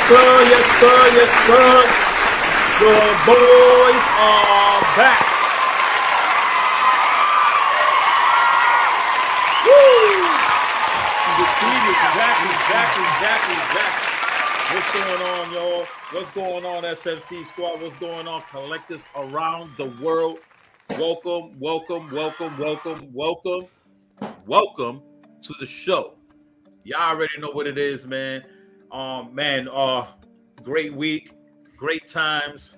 sir, yes, sir, yes, sir. Your boys are back. Woo! Exactly. What's going on, y'all? What's going on, SFC squad? What's going on, collectors around the world? Welcome to the show. Y'all already know what it is, man. Great week, great times,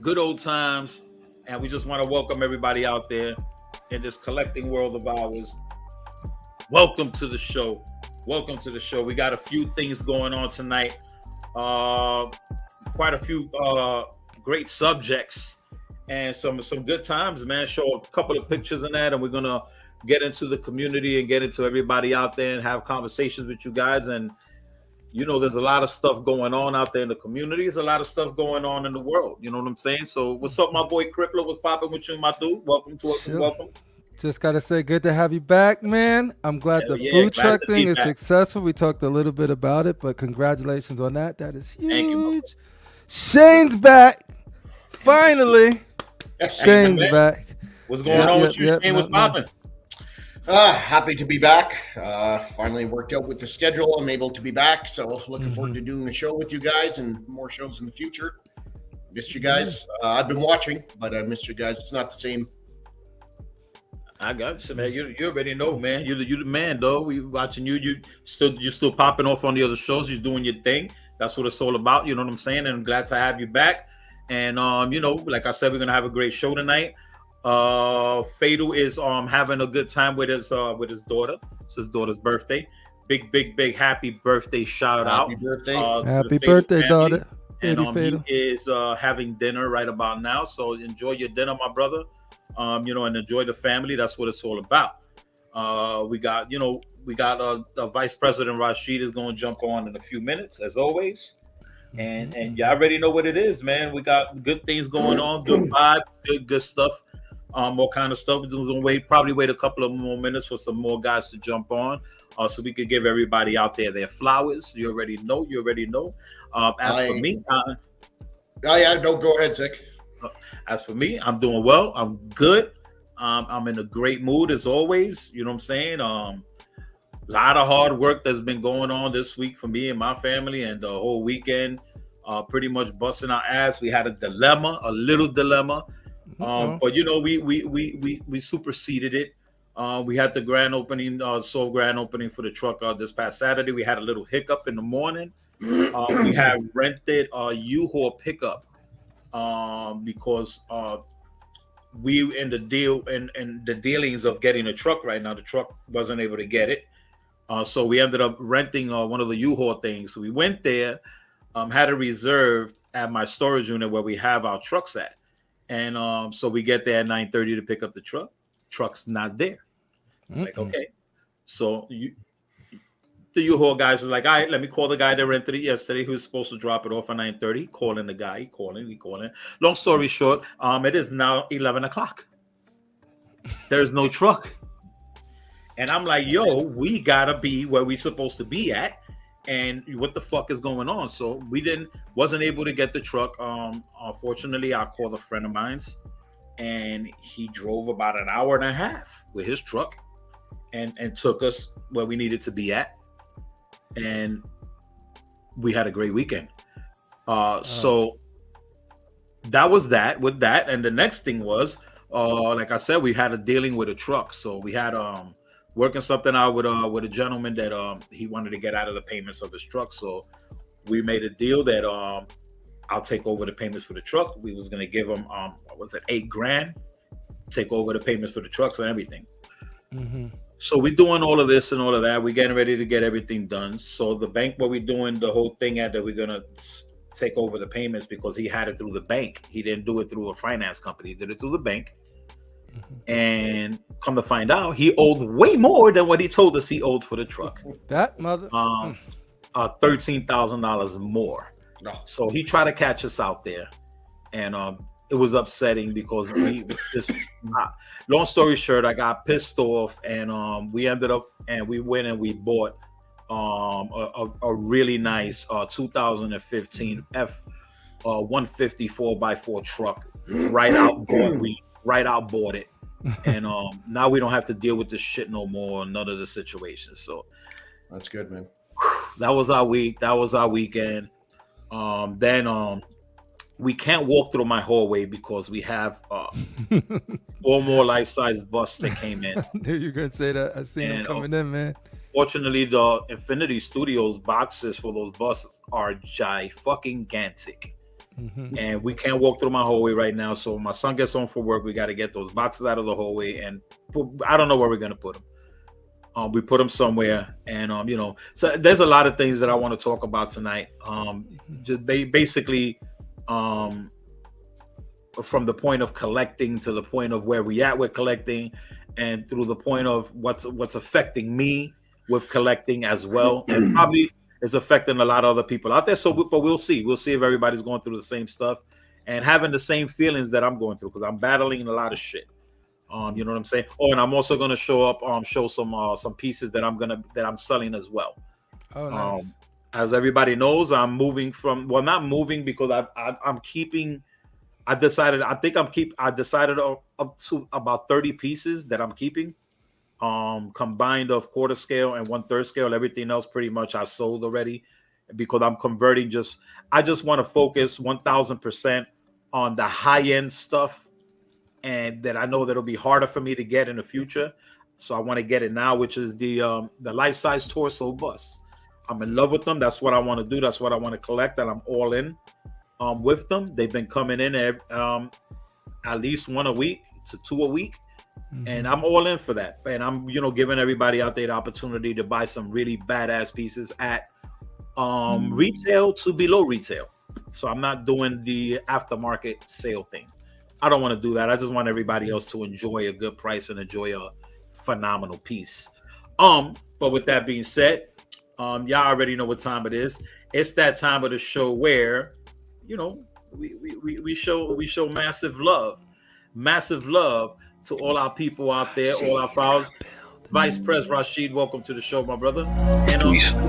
good old times, and we just want to welcome everybody out there in this collecting world of ours. Welcome to the show. We got a few things going on tonight. Quite a few great subjects and some good times, man. Show a couple of pictures in that, and we're gonna get into the community and get into everybody out there and have conversations with you guys. And you know, there's a lot of stuff going on out there in the community. There's a lot of stuff going on in the world. You know what I'm saying? So what's up, my boy Crippler? What's popping with you, my dude? Welcome. Just gotta say, good to have you back, man. I'm glad food truck thing is successful. We talked a little bit about it, but congratulations on that. That is huge. Thank you, Shane's back. Finally. Shane's back. What's going on with you? Shane, what's popping? Happy to be back. Finally worked out with the schedule. I'm able to be back. So looking forward to doing the show with you guys and more shows in the future. Missed you guys. I've been watching, but I missed you guys. It's not the same. I got you, man. You already know, man. You're the man, though. We watching you. You're still popping off on the other shows. You're doing your thing. That's what it's all about. You know what I'm saying? And I'm glad to have you back. And you know, like I said, we're gonna have a great show tonight. Fatal is having a good time with his daughter. It's his daughter's birthday. Big happy birthday shout out. Happy birthday, daughter. And he is having dinner right about now. So enjoy your dinner, my brother. You know, and enjoy the family. That's what it's all about. We got Vice President Rashid is going to jump on in a few minutes, as always. And you already know what it is, man. We got good things going on, good vibe, good stuff, all kind of stuff. We're going to probably wait a couple of more minutes for some more guys to jump on, so we could give everybody out there their flowers. You already know. For me, go ahead, Zick. As for me, I'm doing well. I'm good. I'm in a great mood as always. You know what I'm saying? A lot of hard work that's been going on this week for me and my family, and the whole weekend, pretty much busting our ass. We had a little dilemma, but you know, we superseded it. We had the grand opening, grand opening for the truck this past Saturday. We had a little hiccup in the morning. We had rented a U-Haul pickup. Because we in the deal and the dealings of getting a truck right now, the truck wasn't able to get it. So we ended up renting one of the U-Haul things. So we went there, had it reserved at my storage unit where we have our trucks at. And so we get there at 9:30 to pick up the truck. Truck's not there. Like, okay. So the U-Haul guys are like, all right, let me call the guy that rented it yesterday who's supposed to drop it off at 9:30. Calling the guy, he calling. Long story short, it is now 11 o'clock. There's no truck. And I'm like, yo, we gotta be where we supposed to be at. And what the fuck is going on? So we wasn't able to get the truck. Unfortunately, I called a friend of mine's, and he drove about an hour and a half with his truck and took us where we needed to be at. And we had a great weekend. So that was that with that. And the next thing was, like I said, we had a dealing with a truck. So we had working something out with a gentleman that he wanted to get out of the payments of his truck. So we made a deal that I'll take over the payments for the truck. We was gonna give him $8,000, take over the payments for the trucks and everything. So we're doing all of this and all of that. We're getting ready to get everything done. So the bank where we're doing the whole thing at, that we're going to take over the payments, because he had it through the bank. He didn't do it through a finance company. He did it through the bank. And come to find out, he owed way more than what he told us he owed for the truck. That mother. $13,000 more. So he tried to catch us out there. And it was upsetting because we just long story short, I got pissed off, and we ended up and we went and we bought a really nice 2015 F 150 4x4 truck. Right out bought it, and now we don't have to deal with this shit no more. None of the situations. So that's good, man. That was our week. That was our weekend. Then we can't walk through my hallway because we have 4 more life-size busts that came in. Knew you were gonna say that. I seen them coming in, man. Fortunately, the Infinity Studios boxes for those buses are gigantic. And we can't walk through my hallway right now. So my son gets home from work. We got to get those boxes out of the hallway, and I don't know where we're gonna put them. We put them somewhere, and so there's a lot of things that I want to talk about tonight. They basically, from the point of collecting to the point of where we at with collecting, and through the point of what's affecting me with collecting as well, and probably is affecting a lot of other people out there. So, but we'll see if everybody's going through the same stuff and having the same feelings that I'm going through, because I'm battling a lot of shit. You know what I'm saying? Oh, and I'm also gonna show some pieces that I'm selling as well. Oh, nice. As everybody knows, I'm moving from, well, not moving because I'm keeping. I decided up to about 30 pieces that I'm keeping. Combined of quarter scale and 1/3 scale. Everything else pretty much I sold already, because I'm converting. I just want to focus 1000% on the high end stuff, and that I know that'll be harder for me to get in the future. So I want to get it now, which is the life size torso bus. I'm in love with them. That's what I want to do. That's what I want to collect, and I'm all in with them. They've been coming in at least 1 a week to 2 a week. And I'm all in for that. And I'm, giving everybody out there the opportunity to buy some really badass pieces at retail to below retail. So I'm not doing the aftermarket sale thing. I don't want to do that. I just want everybody else to enjoy a good price and enjoy a phenomenal piece. But with that being said, y'all already know what time it is. It's that time of the show where, we show massive love to all our people out there, all our followers. Vice Pres Rashid, welcome to the show, my brother. And we show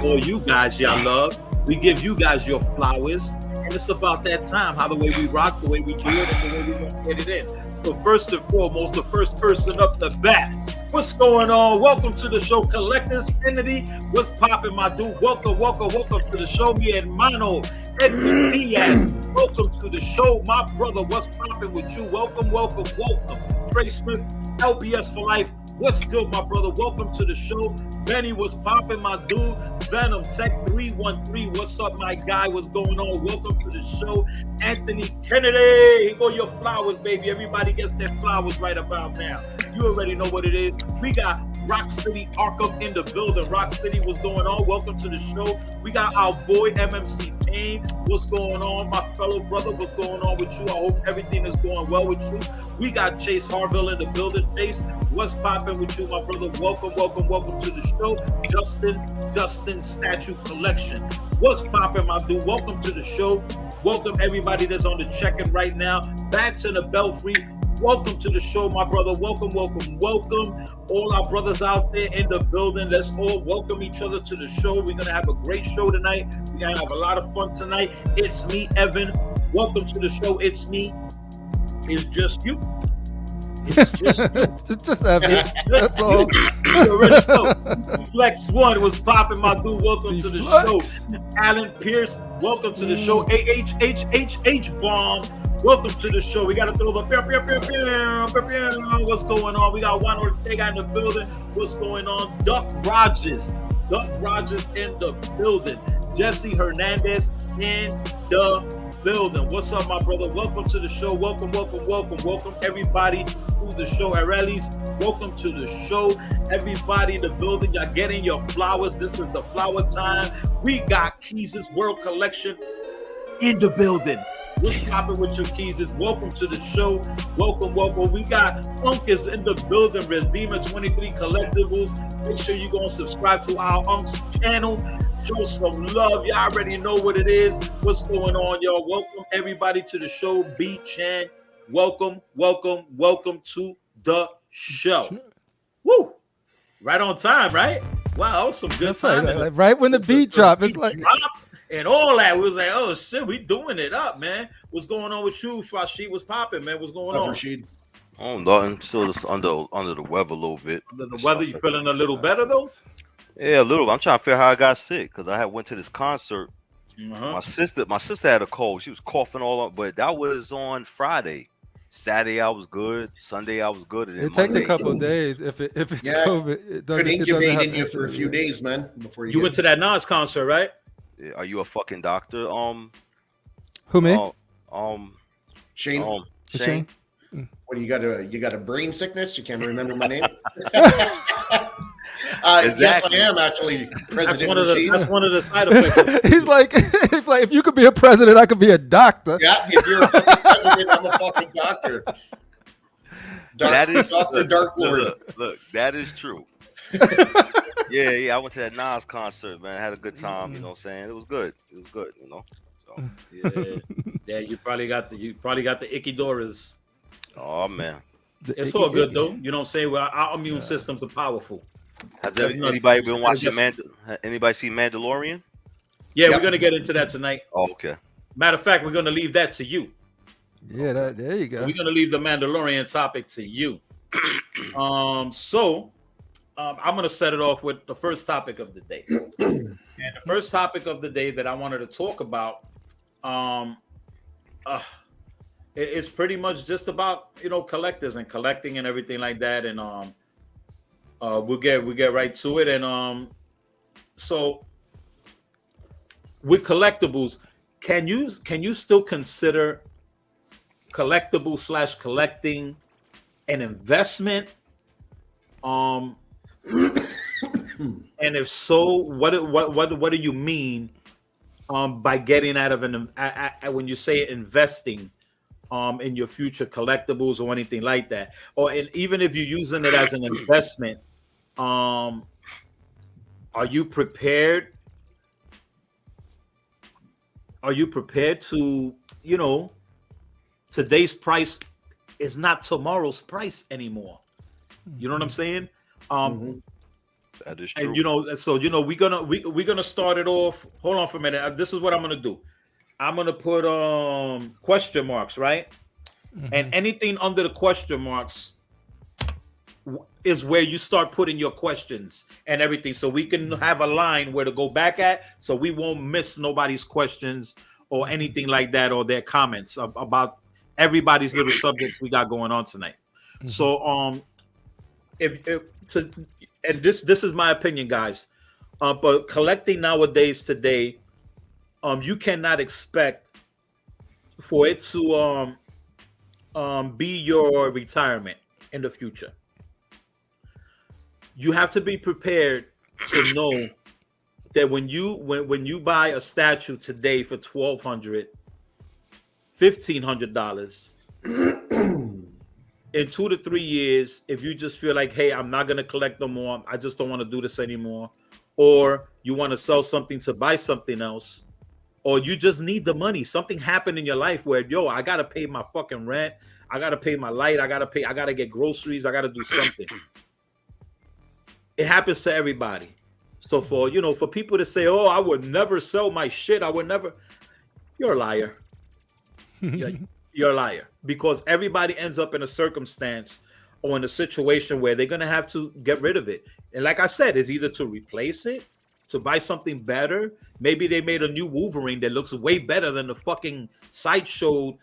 all you guys y'all love. We give you guys your flowers. And it's about that time, how the way we rock, the way we do it, and the way we gonna get it in. So first and foremost, the first person up the bat. What's going on? Welcome to the show, Collectors Entity. What's popping, my dude? Welcome to the show, mi hermano. Edwin Diaz. Welcome to the show, my brother. What's popping with you? Welcome. Trey Smith, LBS for life. What's good, my brother? Welcome to the show. Benny, what's popping, my dude? Venom Tech 313. What's up, my guy? What's going on? Welcome to the show. Anthony Kennedy. Here go your flowers, baby. Everybody gets their flowers right about now. You already know what it is. We got Rock City Arkham in the building. Rock City, what's going on? Welcome to the show. We got our boy MMC Payne. What's going on, my fellow brother? What's going on with you? I hope everything is going well with you. We got Chase Harville in the building. Chase, what's popping with you, my brother? Welcome to the show. Justin Statue Collection. What's popping, my dude? Welcome to the show. Welcome everybody that's on the check-in right now. Bats in the Belfry. Welcome to the show, my brother. Welcome. All our brothers out there in the building. Let's all welcome each other to the show. We're going to have a great show tonight. We're going to have a lot of fun tonight. It's me, Evan. Welcome to the show. It's me. It's just you. It's just you. It's just Evan. That's all. Flex One was popping, my dude. Welcome to the show. Alan Pierce. Welcome to the show. AHHHH Bomb. Welcome to the show. We got to throw the what's going on? We got Juan Ortega in the building. What's going on? Duck Rogers in the building. Jesse Hernandez in the building. What's up, my brother? Welcome to the show. Welcome everybody to the show. Arelis, welcome to the show. Everybody in the building, y'all getting your flowers. This is the flower time. We got Keys' World Collection in the building. What's popping with your keys? Welcome to the show. Welcome. We got Uncas in the building. Redeemer 23 Collectibles. Make sure you go and subscribe to our Unc's channel. Show some love. Y'all already know what it is. What's going on, y'all? Welcome everybody to the show. B Chan. Welcome to the show. Woo! right on time, right? Wow, that was some good time. Right when the beat dropped, it's like and all that. We was like, oh shit, we doing it up, man. What's going on with you? Rashid was popping, man. What's going on? Rashid? Oh, nothing. Still just under the weather a little bit. The weather, you feeling a little better though? Yeah, a little. I'm trying to figure out how I got sick because I went to this concert. Uh-huh. My sister had a cold. She was coughing all up, but that was on Friday. Saturday I was good. Sunday I was good. And it takes a couple of days if it's COVID. It doesn't. Could incubate in you for a few days, man. Before you went to that Nas concert, right? Yeah, are you a fucking doctor? Who, me? Shane. Shane. What do you got? You got a brain sickness? You can't remember my name? Exactly. Yes, I am actually President. That's one of the side effects. He's like, if you could be a president, I could be a doctor. Yeah, if you're a fucking president, I'm a fucking doctor. Dr. Dark Lord. Look, that is true. yeah, I went to that Nas concert, man. I had a good time, you know what I'm saying? It was good, you know. So. Yeah, you probably got the icky doras. Oh man. It's all good though. You know what I'm saying? Well, our immune systems are powerful. Has anybody been watching anybody see Mandalorian? Yeah, we're gonna get into that tonight. Oh, okay. Matter of fact, we're gonna leave that to you. Yeah, there you go. So we're gonna leave the Mandalorian topic to you. I'm gonna set it off with the first topic of the day. And the first topic of the day that I wanted to talk about, it's pretty much just about collectors and collecting and everything like that. And we'll get right to it. And so with collectibles, can you still consider collectible / collecting an investment? And if so, what do you mean by getting out of when you say investing in your future collectibles or anything like that? Or even if you're using it as an investment, are you prepared? Are you prepared to, today's price is not tomorrow's price anymore. You know what I'm saying? That is true. And so we're gonna start it off. Hold on for a minute. This is what I'm gonna do. I'm gonna put question marks, right? And anything under the question marks is where you start putting your questions and everything, so we can have a line where to go back at, so we won't miss nobody's questions or anything like that, or their comments about everybody's little subjects we got going on tonight. So and this is my opinion, guys, but collecting nowadays today, you cannot expect for it to be your retirement in the future. You have to be prepared to know that when you buy a statue today for $1,200, $1,500, in 2 to 3 years, if you just feel like, hey, I'm not gonna collect no more, I just don't want to do this anymore, or you want to sell something to buy something else, or you just need the money, something happened in your life where, I gotta pay my fucking rent, I gotta pay my light, I gotta get groceries, I gotta do something. It happens to everybody. So for people to say, oh, I would never sell my shit, I would never, you're a liar. You're a liar, because everybody ends up in a circumstance or in a situation where they're going to have to get rid of it. And like I said, it's either to replace it, to buy something better. Maybe they made a new Wolverine that looks way better than the fucking Sideshow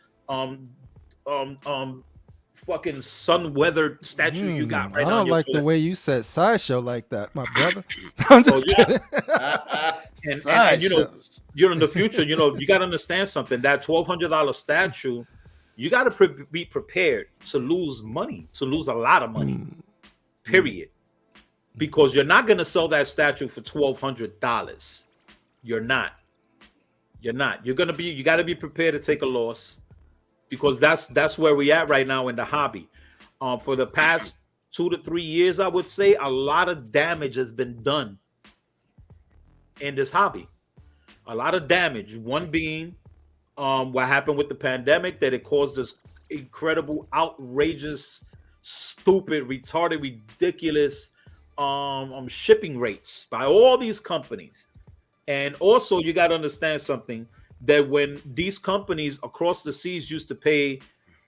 fucking sun-weathered statue you got right now. I don't like the way you said Sideshow like that, my brother. I'm just kidding. and you're in the future, you got to understand something. That $1,200 statue, you got to be prepared to lose money, to lose a lot of money, period. Because you're not going to sell that statue for $1,200. You're not. You got to be prepared to take a loss, because that's where we at right now in the hobby. For the past 2 to 3 years, I would say a lot of damage has been done in this hobby. A lot of damage. One being what happened with the pandemic, that it caused this incredible, outrageous, stupid, retarded, ridiculous shipping rates by all these companies. And also you got to understand something, that when these companies across the seas used to pay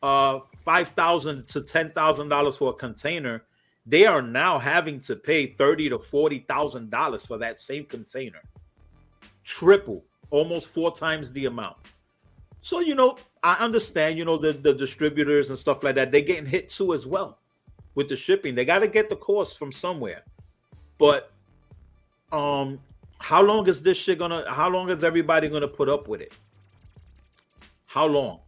$5,000 to $10,000 for a container, they are now having to pay $30,000 to $40,000 for that same container. Triple, almost 4 times the amount. So, I understand, the distributors and stuff like that, they're getting hit too as well with the shipping. They got to get the cost from somewhere. But how long is this shit how long is everybody gonna put up with it? How long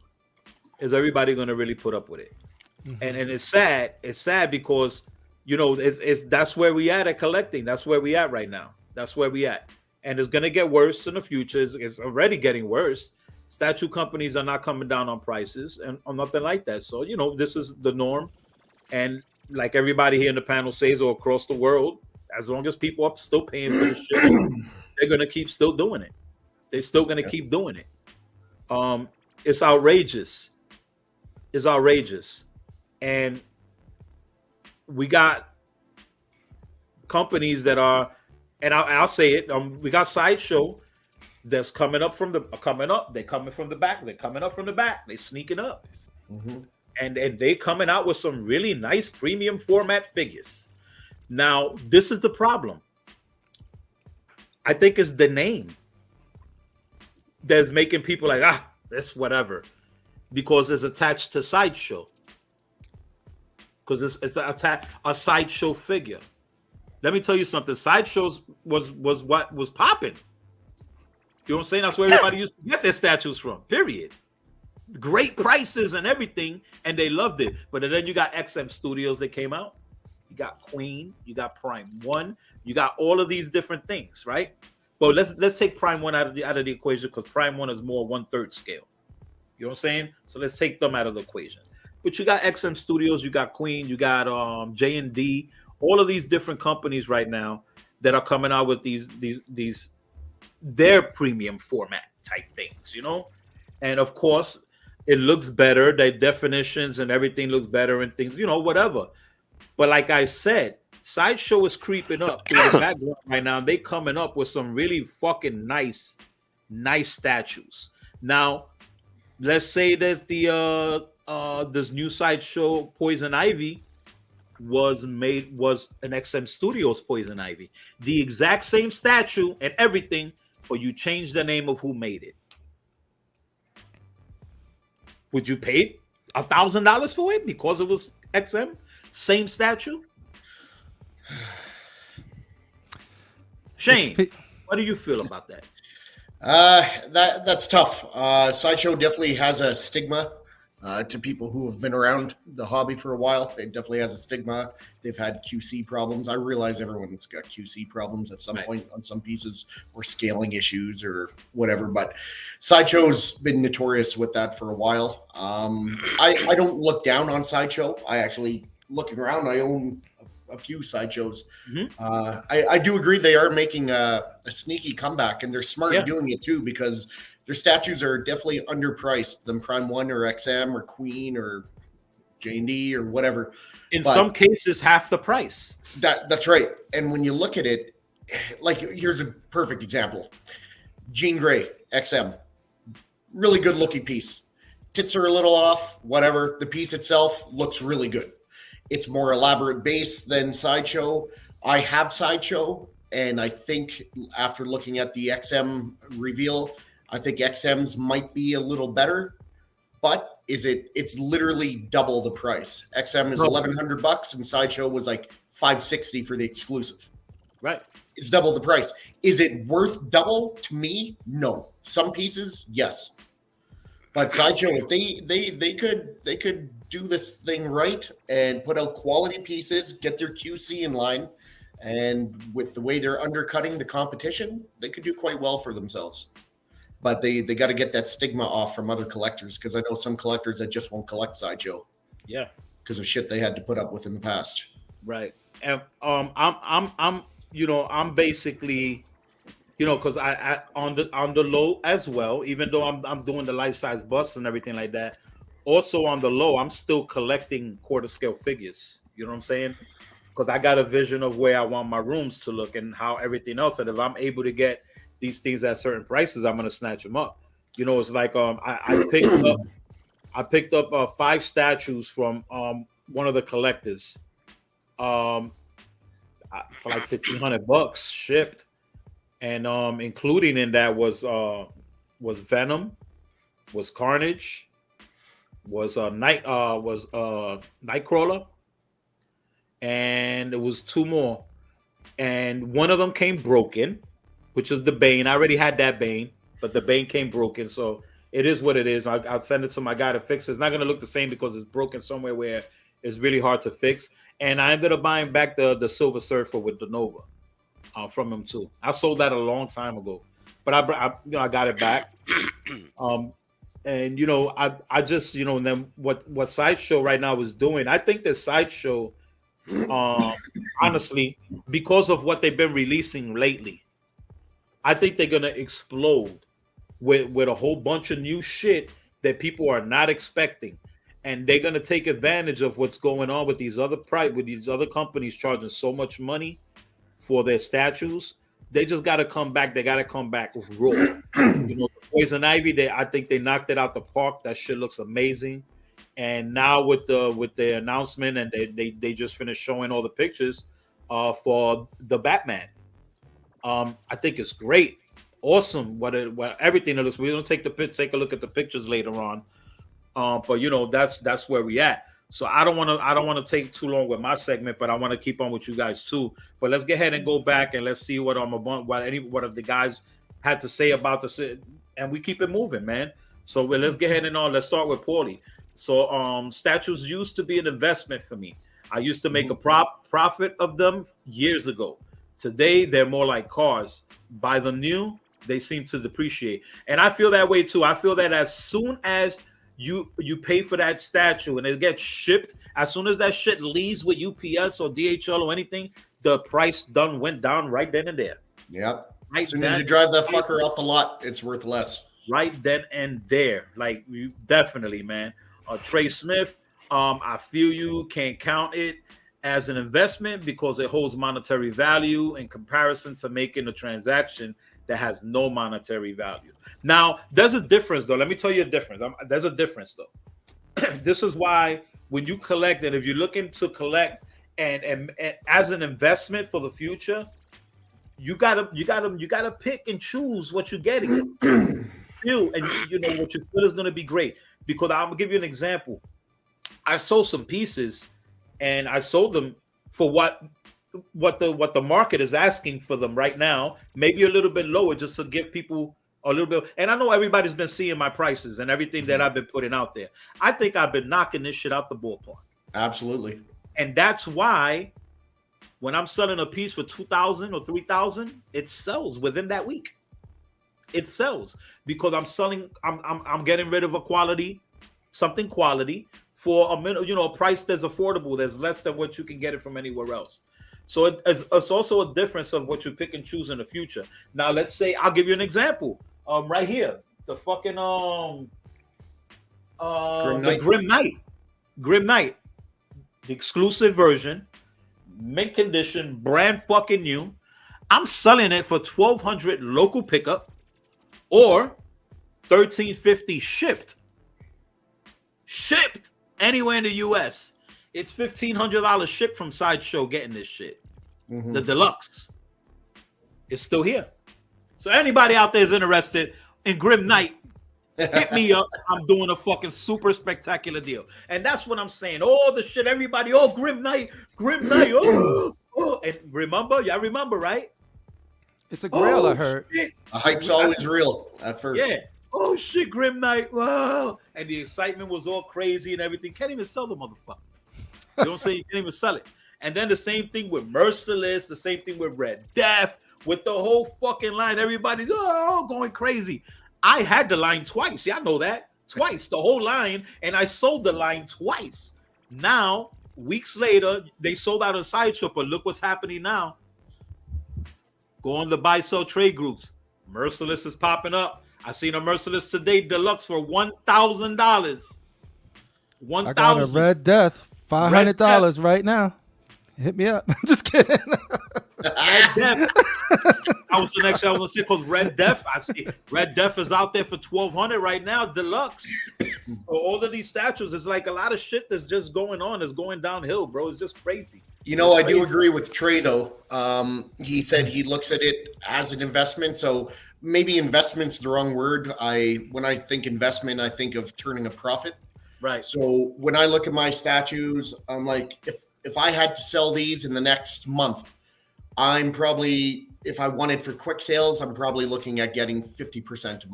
is everybody gonna really put up with it? Mm-hmm. And it's sad. It's sad because it's that's where we at collecting. That's where we at right now. That's where we at. And it's gonna get worse in the future. It's already getting worse. Statue companies are not coming down on prices and or nothing like that. So this is the norm. And like everybody here in the panel says, or across the world, as long as people are still paying for the shit, they're gonna keep still doing it. They're still gonna keep doing it. It's outrageous. It's outrageous. And we got companies that are, and I'll say it. We got Sideshow that's coming up. They're coming from the back. They're coming up from the back. They're sneaking up, and they coming out with some really nice premium format figures. Now, this is the problem. I think it's the name that's making people like, that's whatever, because it's attached to Sideshow. Because it's a Sideshow figure. Let me tell you something. Sideshows was what was popping. You know what I'm saying? That's where everybody used to get their statues from. Period. Great prices and everything, and they loved it. But then you got XM Studios that came out. You got Queen. You got Prime 1. You got all of these different things, right? But let's take Prime 1 out of the equation, because Prime 1 is more 1/3 scale. You know what I'm saying? So let's take them out of the equation. But you got XM Studios, you got Queen, you got JND, all of these different companies right now that are coming out with these their premium format type things, And of course, it looks better. The definitions and everything looks better and things, whatever. But like I said, Sideshow is creeping up through the background right now. They coming up with some really fucking nice statues. Now, let's say that this new Sideshow Poison Ivy was an XM Studios Poison Ivy. The exact same statue and everything, but you changed the name of who made it. Would you pay $1,000 for it because it was XM? Same statue? Shane, what do you feel about that? That's tough. Sideshow definitely has a stigma to people who have been around the hobby for a while. It definitely has a stigma. They've had QC problems. I realize everyone's got QC problems at some point on some pieces, or scaling issues or whatever, but Sideshow's been notorious with that for a while. I don't look down on Sideshow. I actually, looking around, I own a few Sideshows. I do agree they are making a sneaky comeback, and they're smart doing it too, because their statues are definitely underpriced than Prime 1 or XM or Queen or JND or whatever. In some cases, half the price. That's right. And when you look at it, like, here's a perfect example. Jean Grey, XM. Really good looking piece. Tits are a little off, whatever. The piece itself looks really good. It's more elaborate base than Sideshow. I have Sideshow, and I think after looking at the XM reveal, I think XM's might be a little better, but it's literally double the price. XM is $1,100 and Sideshow was like $560 for the exclusive. Right. It's double the price. Is it worth double to me? No. Some pieces, yes. But Sideshow, if they could do this thing right and put out quality pieces, get their QC in line, and with the way they're undercutting the competition, they could do quite well for themselves. But they got to get that stigma off from other collectors, because I know some collectors that just won't collect Sideshow. Yeah, because of shit they had to put up with in the past. Right. And I'm basically, because I on the low as well, even though I'm doing the life size busts and everything like that. Also on the low, I'm still collecting quarter scale figures. You know what I'm saying? because I got a vision of where I want my rooms to look and how everything else. And if I'm able to get these things at certain prices, I'm gonna snatch them up. You know, it's like I picked up 5 statues from one of the collectors for like $1,500 shipped, and including in that was Venom, was Carnage, was Nightcrawler, and it was 2 more, and one of them came broken, which is the Bane. I already had that Bane, but the Bane came broken, so it is what it is. I'll send it to my guy to fix it. It's not going to look the same because it's broken somewhere where it's really hard to fix. And I ended up buying back the Silver Surfer with the Nova from him too. I sold that a long time ago, but I got it back. And I just and then what Sideshow right now is doing. I think that Sideshow, honestly, because of what they've been releasing lately, I think they're gonna explode with a whole bunch of new shit that people are not expecting, and they're gonna take advantage of what's going on with these other companies charging so much money for their statues. They just gotta come back. They gotta come back raw. Poison Ivy. I think they knocked it out the park. That shit looks amazing. And now with the announcement, and they just finished showing all the pictures for the Batman. I think it's great. Awesome. What everything is. We're gonna take a look at the pictures later on. But that's where we at. So I don't want to take too long with my segment, but I want to keep on with you guys too. But let's get ahead and go back and let's see what the guys had to say about this, and we keep it moving, man. So let's get ahead and let's start with Paulie. So statues used to be an investment for me. I used to make a profit of them years ago. Today they're more like cars. Buy them new, they seem to depreciate. And I feel that way too. I feel that as soon as you pay for that statue and it gets shipped, as soon as that shit leaves with UPS or DHL or anything, the price went down right then and there. Yep. Right, as soon as you drive that fucker off the lot, it's worth less. Right then and there. Like, you definitely, man. Trey Smith, I feel you can't count it as an investment because it holds monetary value in comparison to making a transaction that has no monetary value. Now, there's a difference, though. Let me tell you a difference. There's a difference, though. This is why when you collect, and if you're looking to collect and as an investment for the future, you gotta pick and choose what you're getting. Feel, and what you feel is going to be great. Because I'm gonna give you an example. I sold some pieces, and I sold them for what the market is asking for them right now, maybe a little bit lower, just to give people a little bit. And I know everybody's been seeing my prices and everything that I've been putting out there. I think I've been knocking this shit out the ballpark. Absolutely. And that's why when I'm selling a piece for $2,000 or $3,000, it sells within that week. It sells because I'm getting rid of something quality for a price that's affordable. There's less than what you can get it from anywhere else. So it's also a difference of what you pick and choose in the future. Now, let's say I'll give you an example. Right here, the fucking Grim Knight, the exclusive version, mint condition, brand fucking new. I'm selling it for $1,200 local pickup or $1,350 shipped anywhere in the US. It's $1,500 shipped from Sideshow getting this shit. Mm-hmm. The deluxe is still here. So anybody out there is interested in Grim Knight, hit me up. I'm doing a fucking super spectacular deal. And that's what I'm saying. All the shit, everybody, Grim Knight, oh. And remember, y'all remember, right? It's a grail, I heard. Shit. The hype's always real at first. Yeah. Oh shit, Grim Knight. Wow. And the excitement was all crazy and everything. Can't even sell the motherfucker. You know what I'm saying? You can't even sell it. And then the same thing with Merciless, the same thing with Red Death, with the whole fucking line. Everybody's going crazy. I had the line twice. Y'all know that. Twice, the whole line. And I sold the line twice. Now, weeks later, they sold out on Sideshow. But look what's happening now. Go on the buy, sell, trade groups. Merciless is popping up. I seen a Merciless today deluxe for $1,000. I got a Red Death, $500 right now. hit me up. Just kidding. Red Death. I was the next I was gonna say because Red Death. I see Red Death is out there for $1,200 right now, deluxe. So all of these statues, it's like a lot of shit that's just going on. It's going downhill, bro. It's just crazy. You know, I do agree with Trey though. He said he looks at it as an investment. So maybe investment's the wrong word. When I think investment, I think of turning a profit. Right. So when I look at my statues, I'm like, if I had to sell these in the next month, I'm probably, if I wanted for quick sales, I'm probably looking at getting 50% of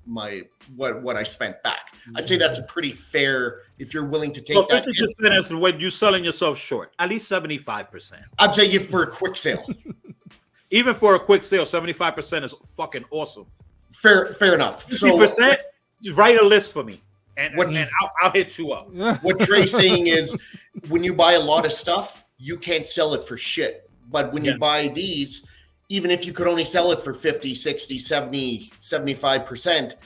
my what I spent back. I'd say that's a pretty fair, if you're willing to take that. 50% is when you're selling yourself short. At least 75%. I'd say you for a quick sale. Even for a quick sale, 75% is fucking awesome. Fair enough. 50%, write a list for me. And I'll hit you up. What Trey's saying is when you buy a lot of stuff, you can't sell it for shit. But when you buy these, even if you could only sell it for 50, 60, 70, 75%,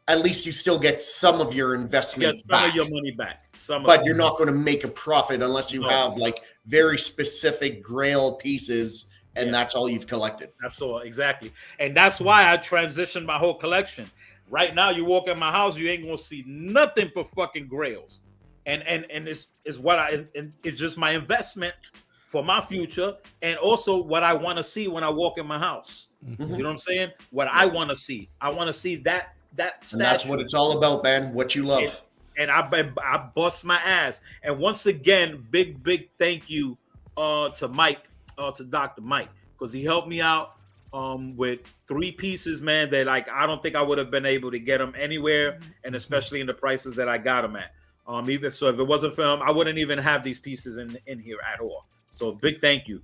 at least you still get some of your investment back. Of your money back. But you're not going to make a profit unless you have like very specific grail pieces and that's all you've collected. That's all, exactly. And that's why I transitioned my whole collection. Right now, you walk in my house, you ain't gonna see nothing but fucking grails, and it's just my investment for my future, and also what I want to see when I walk in my house. Mm-hmm. You know what I'm saying? What I want to see. I want to see that statue. And that's what it's all about, man. What you love. And I bust my ass. And once again, big thank you to Mike, to Dr. Mike, because he helped me out. With 3 pieces, man, that like I don't think I would have been able to get them anywhere, and especially in the prices that I got them at. Even if it wasn't for him, I wouldn't even have these pieces in here at all. So big thank you.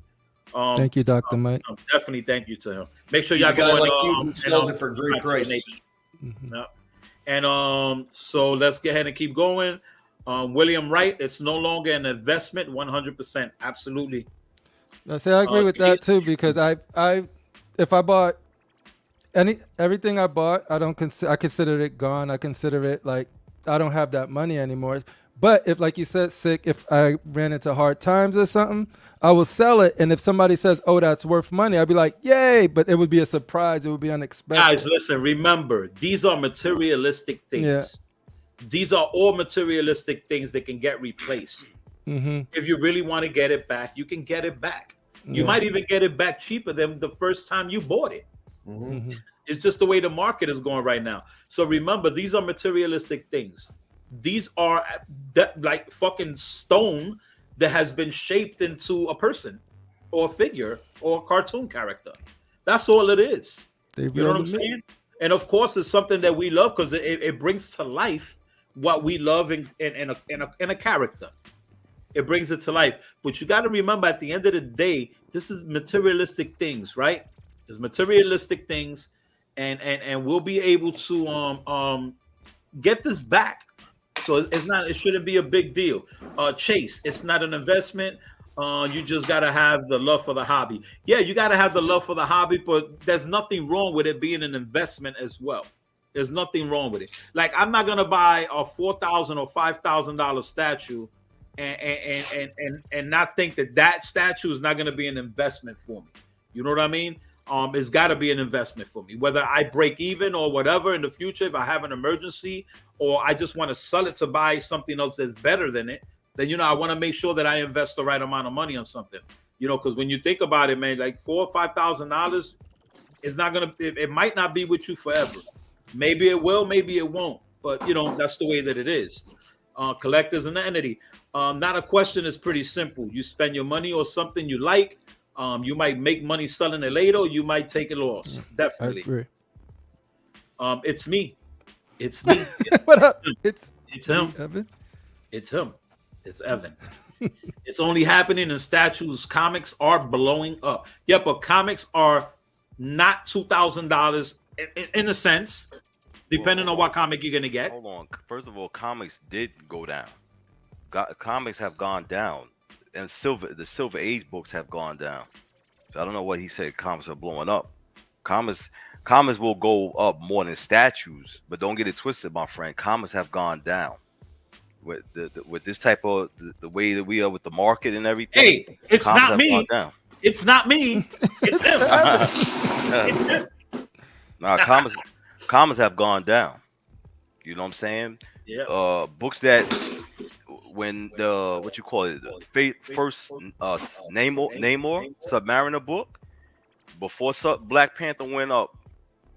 Thank you, Dr. Mike. Definitely thank you to him. Make sure y'all go like you who sells it for a great price. Mm-hmm. And so let's go ahead and keep going. William Wright, it's no longer an investment, 100%, absolutely. I say I agree with that too, because if I bought everything I bought, I consider it gone. I consider it like I don't have that money anymore. But if, like you said, if I ran into hard times or something, I will sell it. And if somebody says, "Oh, that's worth money," I'd be like, "Yay!" But it would be a surprise. It would be unexpected. Guys, listen. Remember, these are materialistic things. Yeah. These are all materialistic things that can get replaced. Mm-hmm. If you really want to get it back, you can get it back. You might even get it back cheaper than the first time you bought it. Mm-hmm. It's just the way the market is going right now. So remember, these are materialistic things. These are like fucking stone that has been shaped into a person or a figure or a cartoon character. That's all it is. You know what I'm saying? And of course, it's something that we love because it brings to life what we love in a character. It brings it to life. But you got to remember, at the end of the day, this is materialistic things, right? It's materialistic things, and we'll be able to get this back. So it shouldn't be a big deal. Chase, it's not an investment. You just got to have the love for the hobby. Yeah, you got to have the love for the hobby, but there's nothing wrong with it being an investment as well. There's nothing wrong with it. Like, I'm not going to buy a $4,000 or $5,000 statue and not think that statue is not going to be an investment for me. You know what I mean? It's got to be an investment for me. Whether I break even or whatever in the future, if I have an emergency or I just want to sell it to buy something else that's better than it, then, I want to make sure that I invest the right amount of money on something. Because when you think about it, man, like $4,000 or $5,000 is not going to, it might not be with you forever. Maybe it will, maybe it won't. But, that's the way that it is. Collectors and entity. Not a question is pretty simple. You spend your money on something you like. You might make money selling it later, or you might take a loss. Definitely. I agree. It's me. It's me. What up? It's him. Evan? It's him. It's Evan. It's only happening in statues. Comics are blowing up. Yeah, but comics are not $2,000 in a sense, depending on what comic you're gonna get. Hold on. First of all, comics did go down. Comics have gone down, and the Silver Age books have gone down. So I don't know what he said. Comics are blowing up. Comics will go up more than statues, but don't get it twisted, my friend. Comics have gone down. with with this type of the way that we are with the market and everything. Hey, it's commas not me. It's not me. It's him. It's him. Nah, commas have gone down. You know what I'm saying? Yeah. Books that when the what you call it, the first Namor Submariner book before Black Panther went up,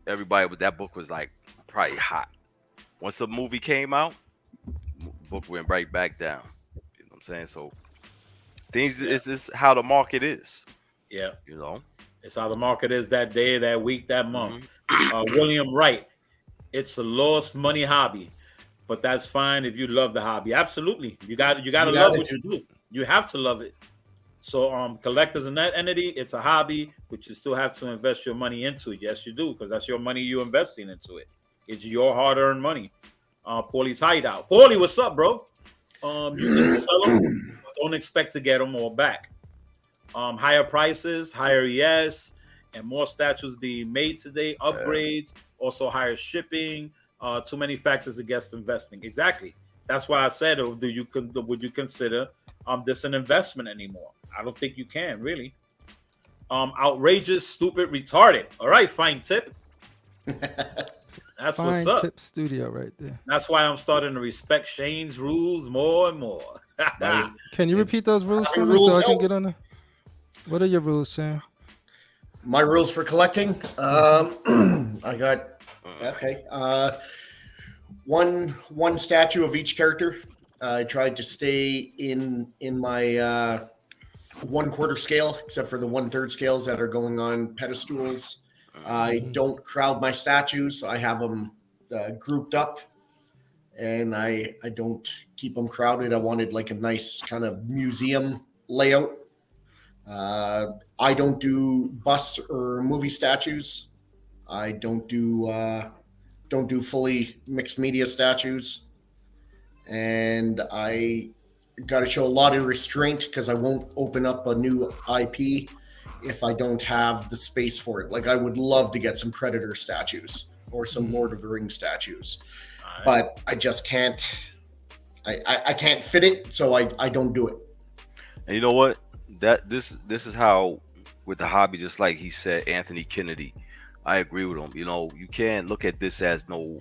everybody with that book was like probably hot. Once the movie came out, book went right back down. You know what I'm saying? So things it's how the market is. Yeah. You know, it's how the market is that day, that week, that month. William Wright. It's a lost money hobby, but that's fine if you love the hobby. Absolutely, you got to love what you do. You have to love it. So, collectors in that entity, it's a hobby, but you still have to invest your money into it. Yes, you do, because that's your money you're investing into it. It's your hard-earned money. Paulie's hideout. Paulie, what's up, bro? You can sell them. Don't expect to get them all back. Higher prices, higher ES, and more statues being made today. Upgrades. Also higher shipping, too many factors against investing. Exactly. That's why I said, would you consider this an investment anymore? I don't think you can, really. Outrageous, stupid, retarded. All right, fine tip. That's fine what's up. Tip studio right there. That's why I'm starting to respect Shane's rules more and more. Can you repeat those rules for me so I can get on there? What are your rules, Shane? My rules for collecting. I got one statue of each character. I tried to stay in my 1/4 scale, except for the 1/3 scales that are going on pedestals. I don't crowd my statues. I have them grouped up, and I don't keep them crowded. I wanted like a nice kind of museum layout. I don't do bus or movie statues. I don't do fully mixed media statues, and I got to show a lot of restraint because I won't open up a new IP if I don't have the space for it. Like I would love to get some Predator statues or some Lord of the Rings statues, but I just can't. I can't fit it, so I don't do it. And you know what? This is how with the hobby, just like he said, Anthony Kennedy. I agree with him. You know, you can't look at this as no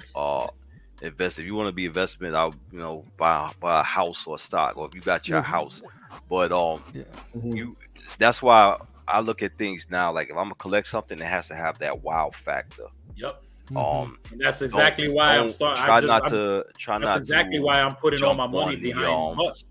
invest. If you want to be investment, I'll buy a house or stock, or if you got your house. But that's why I look at things now. Like if I'm gonna collect something, it has to have that wow factor. Yep. And that's exactly why I'm starting. That's exactly why I'm putting all my money behind bust.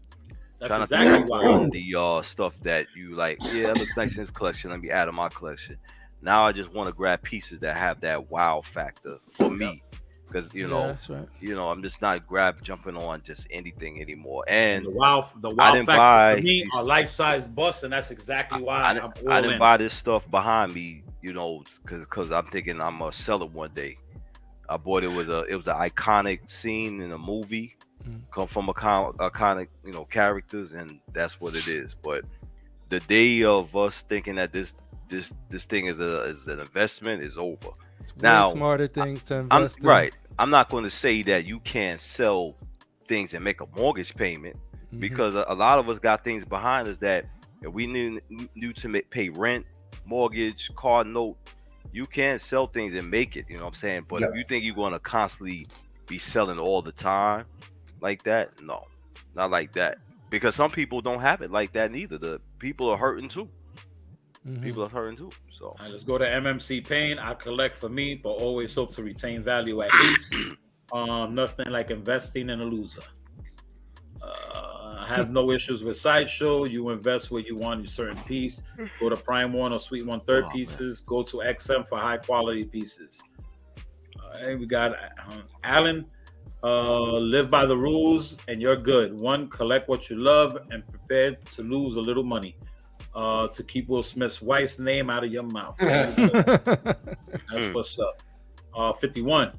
That's exactly why. On the stuff that you like, yeah, it looks nice in this collection. Let me add to my collection. Now I just want to grab pieces that have that wow factor for me, because that's right. I'm just not jumping on just anything anymore. And the wow factor for me are life-size busts, and that's exactly why I didn't buy this stuff behind me, because I'm thinking I'm gonna sell it one day. I bought it was an iconic scene in a movie. Come from iconic, characters, and that's what it is. But the day of us thinking that this thing is an investment is over. Now, smarter things to invest in. Right. I'm not going to say that you can't sell things and make a mortgage payment, because a lot of us got things behind us that if we knew to pay rent, mortgage, car note, you can sell things and make it. You know what I'm saying? But if you think you're going to constantly be selling all the time like that, no, not like that, because some people don't have it like that neither. The people are hurting too. People are hurting too. So let's go to MMC Payne. I collect for me, but always hope to retain value at least. Nothing like investing in a loser. I have no issues with Sideshow. You invest where you want your certain piece. Go to Prime 1 or Sweet 1/3 pieces. Go to XM for high quality pieces. All right, we got Alan. Live by the rules and you're good. 1, collect what you love and prepare to lose a little money to keep Will Smith's wife's name out of your mouth. That's what's up. 51.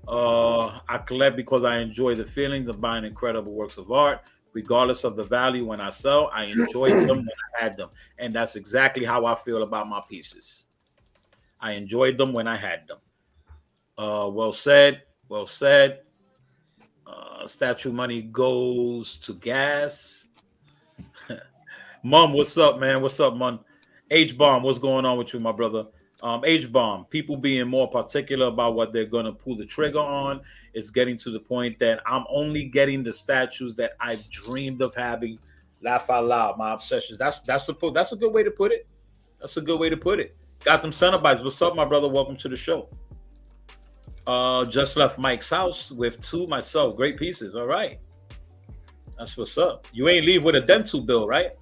I collect because I enjoy the feelings of buying incredible works of art, regardless of the value. When I sell, I enjoyed them when I had them, and that's exactly how I feel about my pieces. I enjoyed them when I had them. Well said. Statue money goes to gas. Mom, what's up, man? What's up, Mom? H-Bomb, what's going on with you, my brother? H-Bomb, people being more particular about what they're going to pull the trigger on is getting to the point that I'm only getting the statues that I've dreamed of having. Laugh out loud, my obsessions. That's a good way to put it. That's a good way to put it. Got them Cenobites. What's up, my brother? Welcome to the show. Just left Mike's house with 2 myself. Great pieces. All right. That's what's up. You ain't leave with a dental bill, right?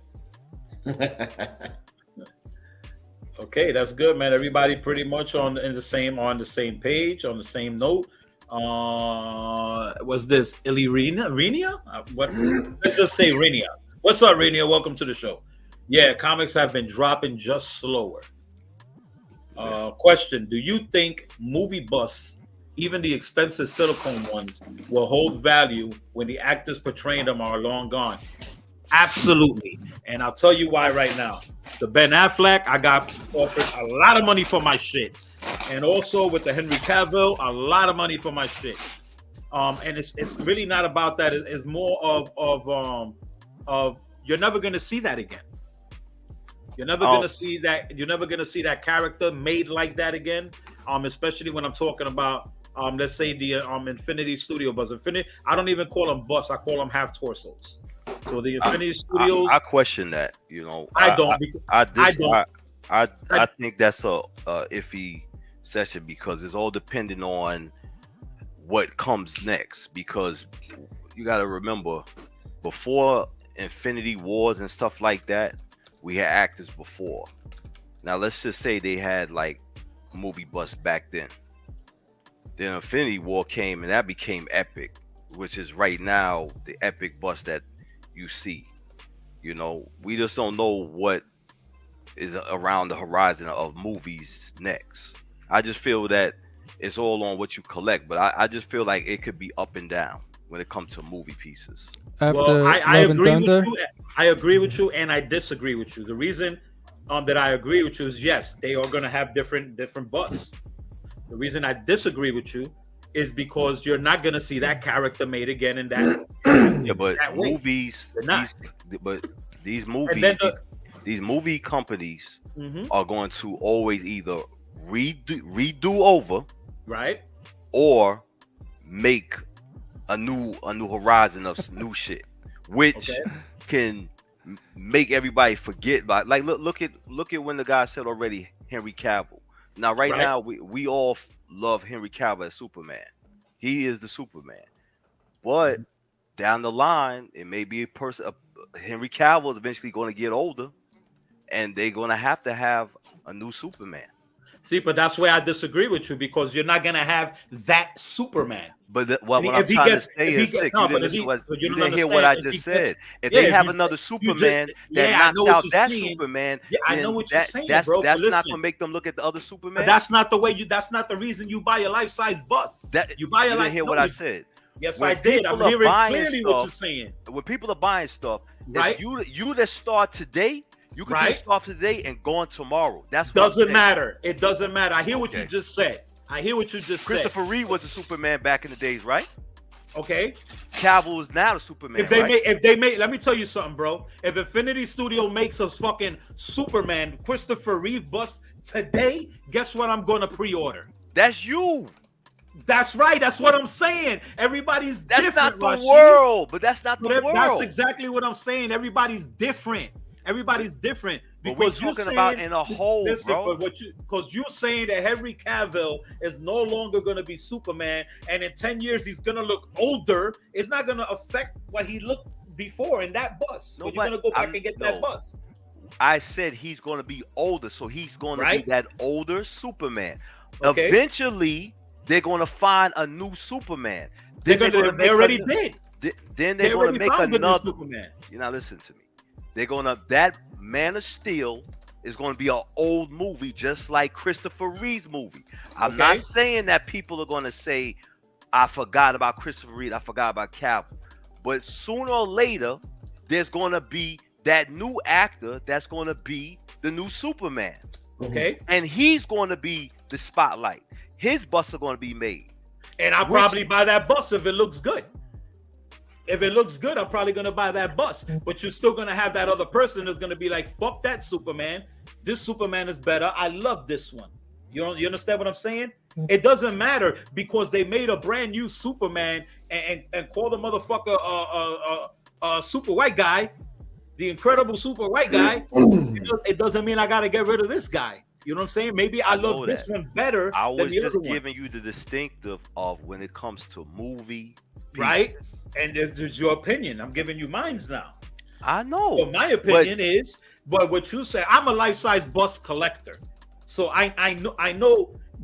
Okay, that's good, man. Everybody pretty much on the same page, on the same note. Was this Renia? Let's just say Renia. What's up, Renia? Welcome to the show. Yeah, comics have been dropping just slower. Question: do you think movie busts, even the expensive silicone ones, will hold value when the actors portraying them are long gone? Absolutely. And I'll tell you why right now. The Ben Affleck, I got offered a lot of money for my shit. And also with the Henry Cavill, a lot of money for my shit. And it's really not about that. It's more of you're never gonna see that again. You're never gonna see that. You're never gonna see that character made like that again. Especially when I'm talking about let's say the Infinity Studio bus. Infinity, I don't even call them busts. I call them half torsos. So the Infinity Studios. I question that. You know, I don't. I think that's a iffy session because it's all dependent on what comes next. Because you got to remember, before Infinity Wars and stuff like that, we had actors before. Now let's just say they had like movie busts back then. Then Infinity War came and that became epic, which is right now the epic bust that you see. You know, we just don't know what is around the horizon of movies next. I just feel that it's all on what you collect, but I just feel like it could be up and down when it comes to movie pieces. Well, I agree with you. I agree with you, and I disagree with you. The reason that I agree with you is yes, they are going to have different busts. The reason I disagree with you is because you're not going to see that character made again in that. Yeah, but movies, these movie companies are going to always either redo over, right, or make a new horizon of new shit, which can make everybody forget about. Like look at when the guy said already Henry Cavill. Now right now we all love Henry Cavill as Superman. He is the Superman. But down the line, it may be a person. Henry Cavill is eventually going to get older, and they're going to have a new Superman. See, but that's where I disagree with you because you're not going to have that Superman. But what I'm trying to say is, you didn't hear what I just said. If they have another Superman that knocks out that Superman, I know what you're saying, bro. That's not going to make them look at the other Superman. That's not the way that's not the reason you buy a life-size bus. You didn't hear what I said. Yes, I did. I'm hearing clearly what you're saying. When people are buying stuff, right? You that start today, you can do stuff today and go on tomorrow. That's what doesn't matter. It doesn't matter. I hear what you just said. Christopher Reeve was a Superman back in the days, right? Okay. Cavill is now the Superman. If they make, let me tell you something, bro. If Infinity Studio makes a fucking Superman Christopher Reeve bust today, guess what? I'm going to pre-order. That's you. That's right. That's what I'm saying. Everybody's different. That's not the world, but that's not the world. That's exactly what I'm saying. Everybody's different. Everybody's different because you're talking about in a whole, bro. But because you're saying that Henry Cavill is no longer going to be Superman, and in 10 years he's going to look older. It's not going to affect what he looked before in that bus. You're going to go back and get that bus. I said he's going to be older, so he's going to be that older Superman. Okay. Eventually, they're going to find a new Superman. They already did. Then they're going to make another Superman. You're not listening to me. That Man of Steel is going to be an old movie, just like Christopher Reeve's movie. I'm not saying that people are going to say, I forgot about Christopher Reeve, I forgot about Cavill. But sooner or later, there's going to be that new actor that's going to be the new Superman. Okay. And he's going to be the spotlight. His busts are going to be made. And I'll probably buy that bus if it looks good. If it looks good, I'm probably gonna buy that bust. But you're still gonna have that other person that's gonna be like, fuck that Superman. This Superman is better. I love this one. You understand what I'm saying? It doesn't matter because they made a brand new Superman and call the motherfucker super white guy, the incredible super white guy. It doesn't mean I gotta get rid of this guy. You know what I'm saying? Maybe I love this one better. I was than the just other giving you the distinctive of when it comes to movie pieces. Right? And it's your opinion. I'm giving you mines now. I know. Well, my opinion is, but what you say, I'm a life-size bust collector. So I know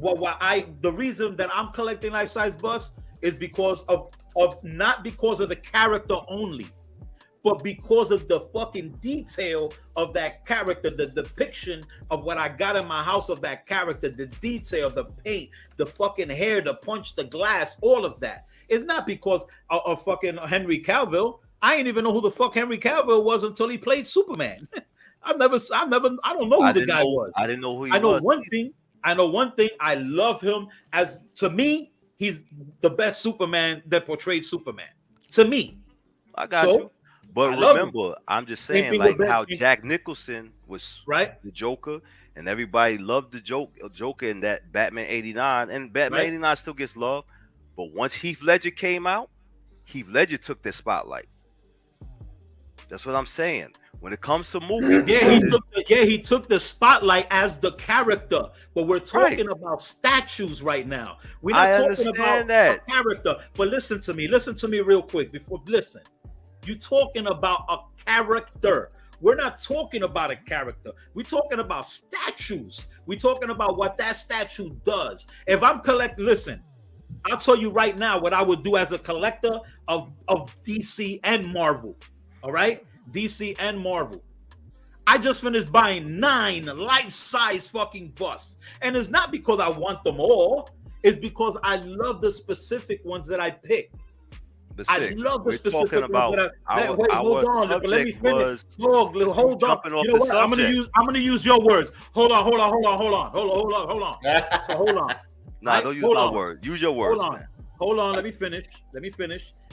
the reason that I'm collecting life-size busts is because of not because of the character only, but because of the fucking detail of that character, the depiction of what I got in my house of that character, the detail, the paint, the fucking hair, the punch, the glass, all of that. It's not because of fucking Henry Cavill. I didn't even know who the fuck Henry Cavill was until he played Superman. I don't know who the guy was. I didn't know who he was. I know one thing. I love him as, to me, he's the best Superman that portrayed Superman. To me. I got you. But remember, I'm just saying, like how Jack Nicholson was the Joker, and everybody loved the Joker in that Batman 89, and Batman 89 still gets love. But once Heath Ledger came out, Heath Ledger took the spotlight. That's what I'm saying. When it comes to movies, he took the spotlight as the character. But we're talking about statues right now. We're not talking about a character. But listen to me real quick before listen. You're talking about a character. We're not talking about a character. We're talking about statues. We're talking about what that statue does. If I'm listen, I'll tell you right now what I would do as a collector of DC and Marvel. All right? DC and Marvel. I just finished buying 9 life-size fucking busts. And it's not because I want them all. It's because I love the specific ones that I picked. I love the specific ones that hold on. Let me finish. Hold on. You know what? I'm gonna use your words. Hold on. So hold on. Nah, don't use my word. Use your words. Hold on. Let me finish.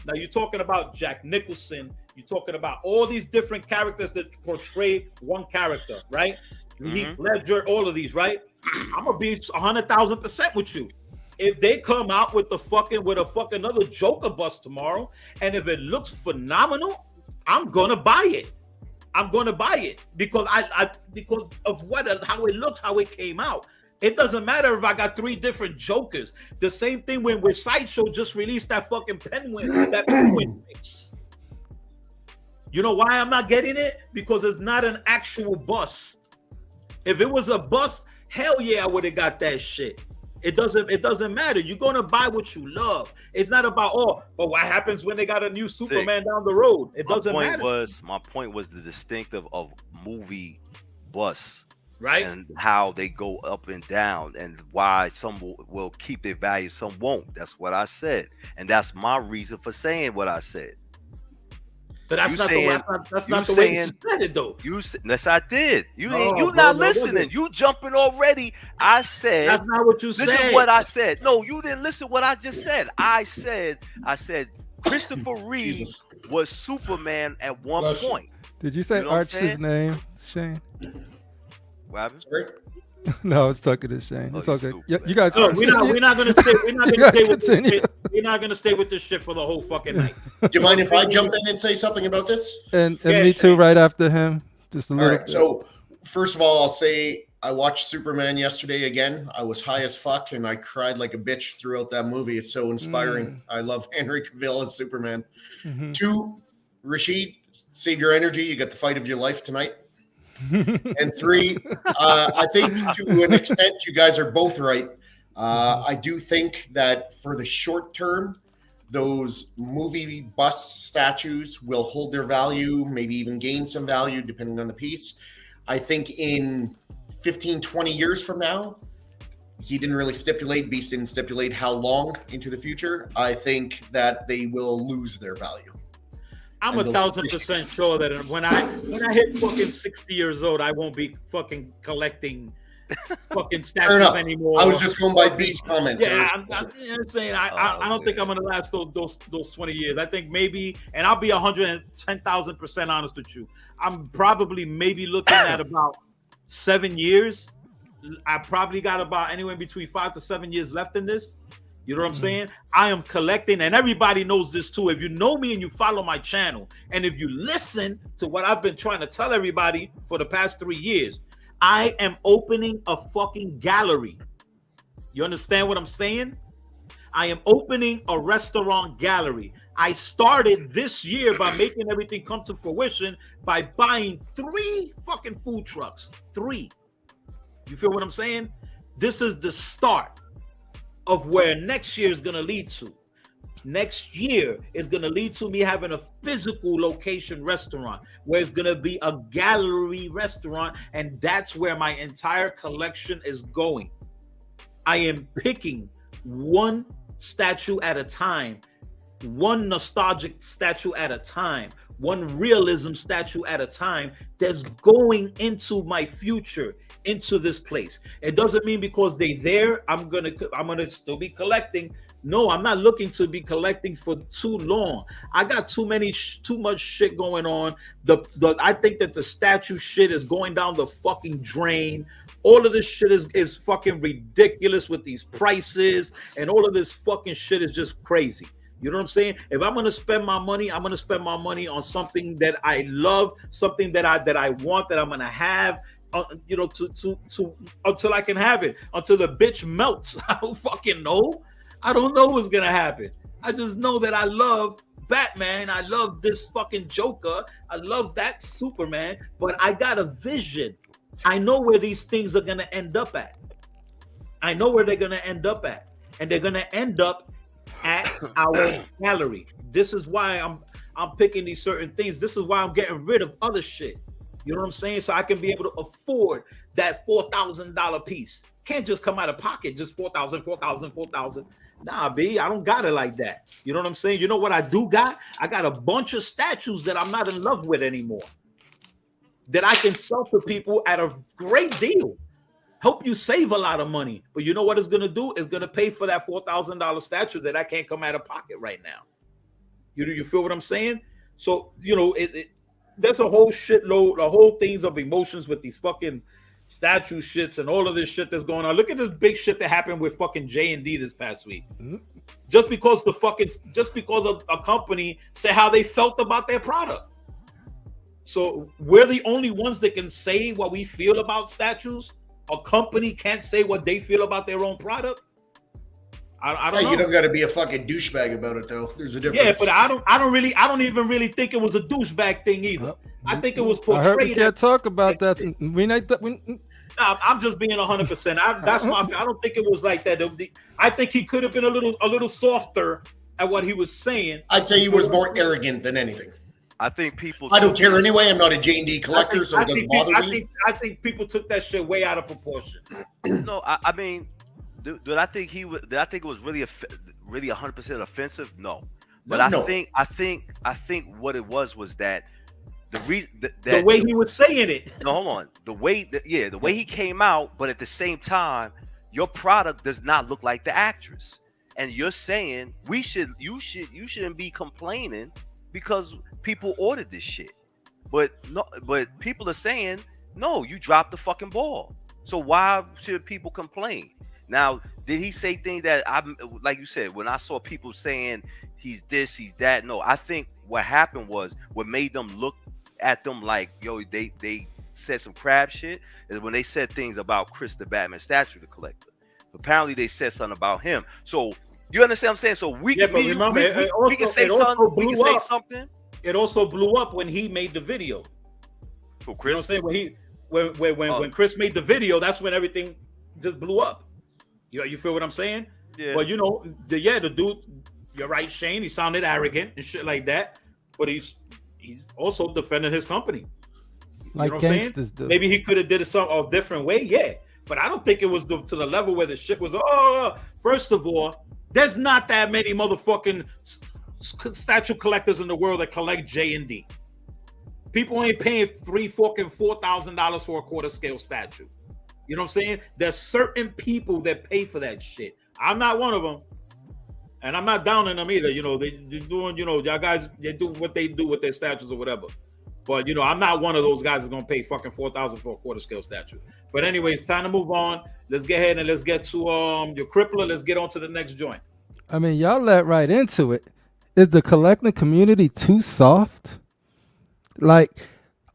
Now you're talking about Jack Nicholson. You're talking about all these different characters that portray one character, right? Heath Ledger, all of these, right? I'm gonna be 100,000% with you. If they come out with a fucking another Joker bust tomorrow, and if it looks phenomenal, I'm gonna buy it. Because because of how it looks, how it came out. It doesn't matter if I got 3 different Jokers. The same thing when Sideshow just released that fucking penguin mix. You know why I'm not getting it? Because it's not an actual bust. If it was a bust, hell yeah, I would have got that shit. It doesn't matter. You're gonna buy what you love. It's not about but what happens when they got a new Superman down the road? It doesn't matter. My point was the distinctive of movie busts. Right, and how they go up and down, and why some will keep their value, some won't. That's what I said, and that's my reason for saying what I said. But that's not the way you said it, though. Yes, I did. You not listening. You jumping already. I said that's not what you said. Listen what I said. No, you didn't listen what I just said. I said Christopher Reeve was Superman at one point. Did you say Arch's name, Shane? What No, I was talking to Shane. It's okay. You guys. We're not gonna stay with this shit for the whole fucking night. Do you mind if I jump in and say something about this? And me too, right after him. Just a little. All right. So first of all, I'll say I watched Superman yesterday again. I was high as fuck and I cried like a bitch throughout that movie. It's so inspiring. I love Henry Cavill as Superman. 2, Rashid, save your energy. You got the fight of your life tonight. And 3, I think to an extent you guys are both right. I do think that for the short term, those movie bust statues will hold their value, maybe even gain some value depending on the piece. I think in 15, 20 years from now, Beast didn't stipulate how long into the future. I think that they will lose their value. I'm 1,000% sure that when I hit fucking 60 years old, I won't be fucking collecting fucking statues anymore. I was just going by Beast's comment. Yeah, I'm saying I don't think I'm gonna last those 20 years. I think maybe, and I'll be 110,000% honest with you. I'm probably maybe looking at about 7 years. I probably got about anywhere between 5 to 7 years left in this. You know what I'm saying? I am collecting, and everybody knows this too. If you know me and you follow my channel, and if you listen to what I've been trying to tell everybody for the past 3 years, I am opening a fucking gallery. You understand what I'm saying? I am opening a restaurant gallery. I started this year by making everything come to fruition by buying 3 fucking food trucks. 3. You feel what I'm saying? This is the start of where next year is going to lead to. Next year is going to lead to me having a physical location restaurant where it's going to be a gallery restaurant, and that's where my entire collection is going. I am picking one statue at a time, one nostalgic statue at a time, one realism statue at a time that's going into my future, into this place. It doesn't mean because they're there, I'm gonna still be collecting. No, I'm not looking to be collecting for too long. I got too much shit going on. I think that the statue shit is going down the fucking drain. All of this shit is fucking ridiculous with these prices, and all of this fucking shit is just crazy. You know what I'm saying? If I'm gonna spend my money, I'm gonna spend my money on something that I love, something that I want, that I'm gonna have. You know, to until I can have it, until the bitch melts. I don't fucking know. I don't know what's gonna happen. I just know that I love Batman. I love this fucking Joker. I love that Superman. But I got a vision. I know where these things are gonna end up at. I know where they're gonna end up at, and they're gonna end up at our gallery. This is why I'm picking these certain things. This is why I'm getting rid of other shit. You know what I'm saying? So I can be able to afford that $4,000 piece. Can't just come out of pocket, just 4,000. Nah, B, I don't got it like that. You know what I'm saying? You know what I do got? I got a bunch of statues that I'm not in love with anymore, that I can sell to people at a great deal. Help you save a lot of money. But you know what it's going to do? It's going to pay for that $4,000 statue that I can't come out of pocket right now. You feel what I'm saying? So, you know, there's a whole shitload, the whole things of emotions with these fucking statue shits and all of this shit that's going on. Look at this big shit that happened with fucking JND this past week. Just because a company said how they felt about their product. So we're the only ones that can say what we feel about statues. A company can't say what they feel about their own product. I don't know. You don't got to be a fucking douchebag about it, though. There's a difference. Yeah, but I don't even really think it was a douchebag thing either. I think it was portrayed. I heard we can't talk about that. I'm just being 100%. I don't think it was like that. I think he could have been a little softer at what he was saying. I'd say he was more arrogant than anything. I think people. I don't care anyway. I'm not a JND collector, so it doesn't bother me. I think people took that shit way out of proportion. No, I mean, did I think it was really 100% offensive? No, but no. I think what it was that the reason the way he was saying it. No, hold on. The way he came out, but at the same time, your product does not look like the actress, and you're saying you shouldn't be complaining because people ordered this shit, but people are saying no, you dropped the fucking ball. So why should people complain? Now, did he say things that like you said, when I saw people saying he's this, he's that? No, I think what happened was what made them look at them like, yo, they said some crab shit is when they said things about Chris the Batman statue, the collector. Apparently they said something about him. So you understand what I'm saying? So we can say something. It also blew up when he made the video. For Chris? You know what I'm saying? When Chris made the video, that's when everything just blew up. You feel what I'm saying? Yeah. Well, you know, the dude, you're right, Shane. He sounded arrogant and shit like that, but he's also defending his company. Like gangsters do. Maybe he could have did it a different way, yeah. But I don't think it was to the level where the shit was. First of all, there's not that many motherfucking statue collectors in the world that collect JND. People ain't paying $4,000 for a quarter scale statue. You know what I'm saying? There's certain people that pay for that shit. I'm not one of them. And I'm not downing them either. You know, they're doing, you know, y'all guys, they do what they do with their statues or whatever. But, you know, I'm not one of those guys that's going to pay fucking $4,000 for a quarter scale statue. But anyways, time to move on. Let's get ahead and let's get to your crippler. Let's get on to the next joint. I mean, y'all let right into it. Is the collecting community too soft? Like,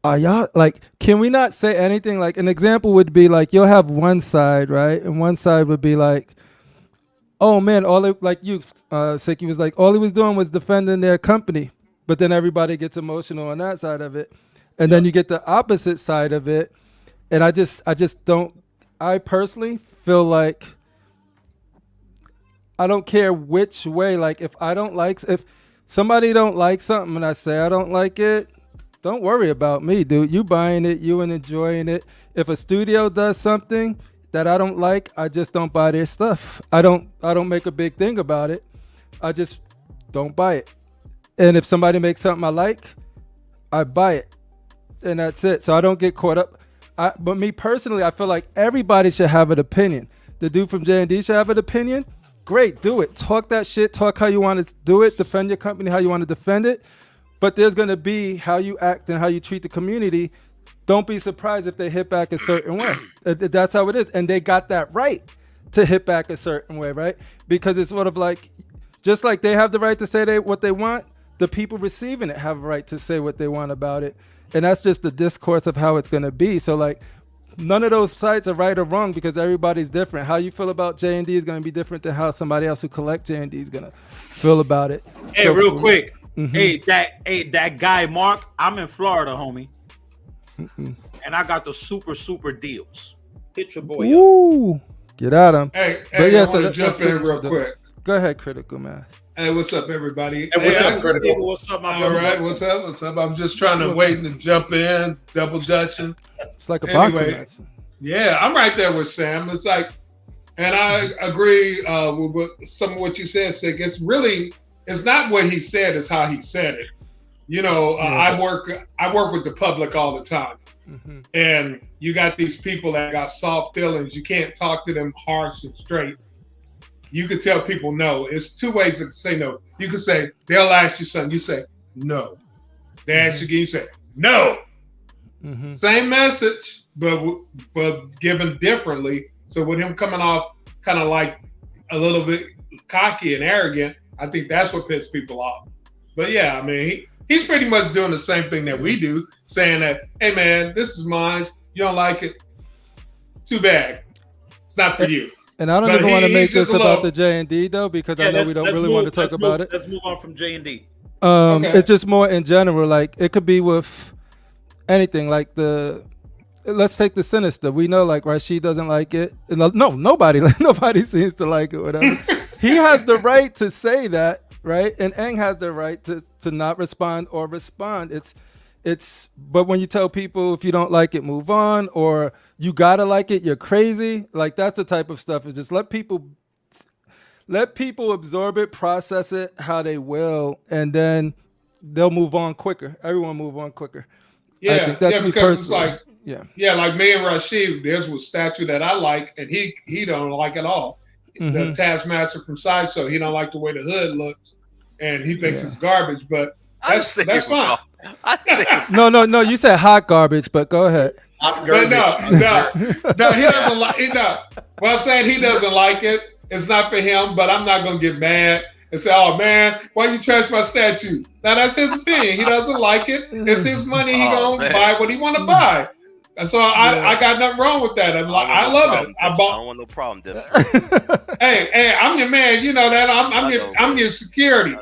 are y'all, like, can we not say anything? Like, an example would be like, you'll have one side, right? And one side would be like, oh man, like you, Siki was like, all he was doing was defending their company. But then everybody gets emotional on that side of it. And then you get the opposite side of it. And I just don't, I personally feel like I don't care which way. Like if somebody don't like something and I say I don't like it, don't worry about me, dude. You buying it, you and enjoying it. If a studio does something that I don't like, I just don't buy their stuff. I don't make a big thing about it. I just don't buy it. And if somebody makes something I like, I buy it. And that's it. So I don't get caught up. But me personally, I feel like everybody should have an opinion. The dude from JND should have an opinion. Great, do it. Talk that shit. Talk how you want to do it. Defend your company how you want to defend it. But there's going to be how you act and how you treat the community. Don't be surprised if they hit back a certain way. That's how it is. And they got that right to hit back a certain way, right? Because it's sort of like, just like they have the right to say what they want, the people receiving it have a right to say what they want about it. And that's just the discourse of how it's going to be. So like, none of those sites are right or wrong because everybody's different. How you feel about JND is going to be different than how somebody else who collect JND is going to feel about it. Hey, so real quick. Mm-hmm. That guy, Mark, I'm in Florida, homie. Mm-mm. And I got the super deals. Hit your boy Ooh, up. Get at him. Hey, I want to jump in real quick. Go ahead, Critical Man. Hey, what's up, everybody? Hey, what's up, Critical? What's up, my All right, what's up? I'm just trying to wait to jump in, double dutching. It's like a boxing match. Yeah, I'm right there with Sam. It's like, and I agree with some of what you said, Sick. It's not what he said, it's how he said it. You know, I work with the public all the time. Mm-hmm. And you got these people that got soft feelings. You can't talk to them harsh and straight. You could tell people no. It's two ways to say no. You could say, they'll ask you something. You say, no. They ask you again, you say, no. Mm-hmm. Same message, but given differently. So with him coming off kind of like a little bit cocky and arrogant, I think that's what pissed people off. But yeah, I mean, he's pretty much doing the same thing that we do, saying that, hey man, this is mine. You don't like it? Too bad. It's not for you. And I don't even want to make this about the J&D though, because I know we don't really want to talk about it. Let's move on from J&D. Okay. It's just more in general. Like it could be with anything. Like let's take the Sinister. We know like Rashid doesn't like it. No, nobody seems to like it. Whatever. He has the right to say that, right? And Aang has the right to not respond or respond. But when you tell people if you don't like it, move on, or you gotta like it, you're crazy. Like that's the type of stuff. Is just let people absorb it, process it how they will, and then they'll move on quicker. Everyone move on quicker. Yeah, I think that's because it's like like me and Rashid, there's a statue that I like, and he don't like at all. Mm-hmm. The Taskmaster from Sideshow, he don't like the way the hood looks, and he thinks it's garbage. But that's fine. No. You said hot garbage, but go ahead. Hot garbage. No, he doesn't like it. No. Well, I'm saying he doesn't like it. It's not for him, but I'm not gonna get mad and say, "Oh man, why you trash my statue?" Now that's his opinion. He doesn't like it. It's his money. He gonna buy what he want to buy. And so I got nothing wrong with that. I'm like, I love it. I don't want no problem, Devin. Hey, I'm your man. You know that. I'm your security.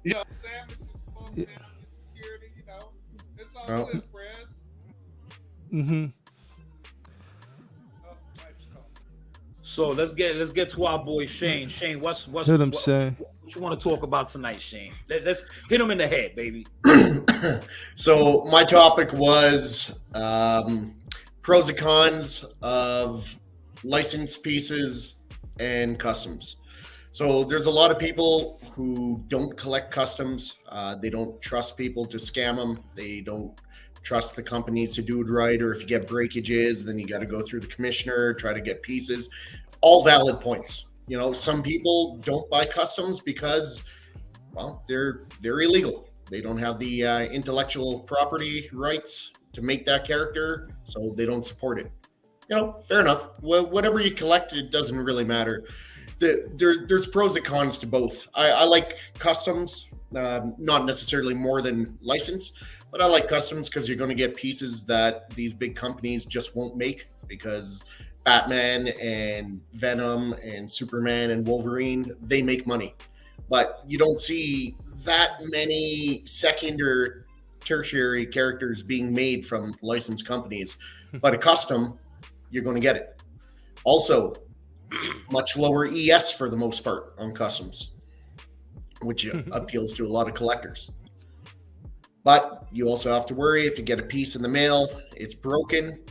You know, Sam is supposed to be security. You know, it's all good, friends. Mm-hmm. So let's get to our boy Shane. Shane, what's Shane. What you want to talk about tonight, Shane? Let's hit him in the head, baby. So my topic was pros and cons of licensed pieces and customs. So there's a lot of people who don't collect customs. They don't trust people to scam them. They don't trust the companies to do it right, or if you get breakages, then you got to go through the commissioner, try to get pieces. All valid points. You know, some people don't buy customs because, well, they're illegal. They don't have the intellectual property rights to make that character, so they don't support it. You know, fair enough. Whatever you collect, it doesn't really matter. There's pros and cons to both. I like customs, not necessarily more than license, but I like customs because you're going to get pieces that these big companies just won't make, because Batman and Venom and Superman and Wolverine, they make money. But you don't see that many second or tertiary characters being made from licensed companies. But a custom, you're going to get it. Also, much lower ES for the most part on customs, which appeals to a lot of collectors. But you also have to worry if you get a piece in the mail, it's broken.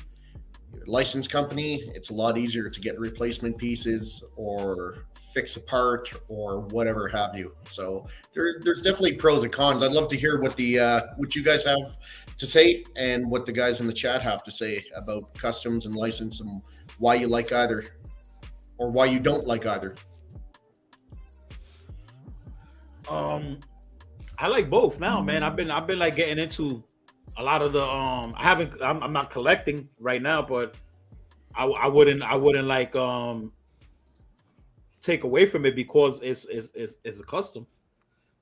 Your licensed company, it's a lot easier to get replacement pieces or fix a part or whatever have you. So there's definitely pros and cons. I'd love to hear what what you guys have to say and what the guys in the chat have to say about customs and license and why you like either or why you don't like either. I like both now, man. I've been like getting into a lot of the I'm not collecting right now, but I wouldn't like take away from it because it's a custom.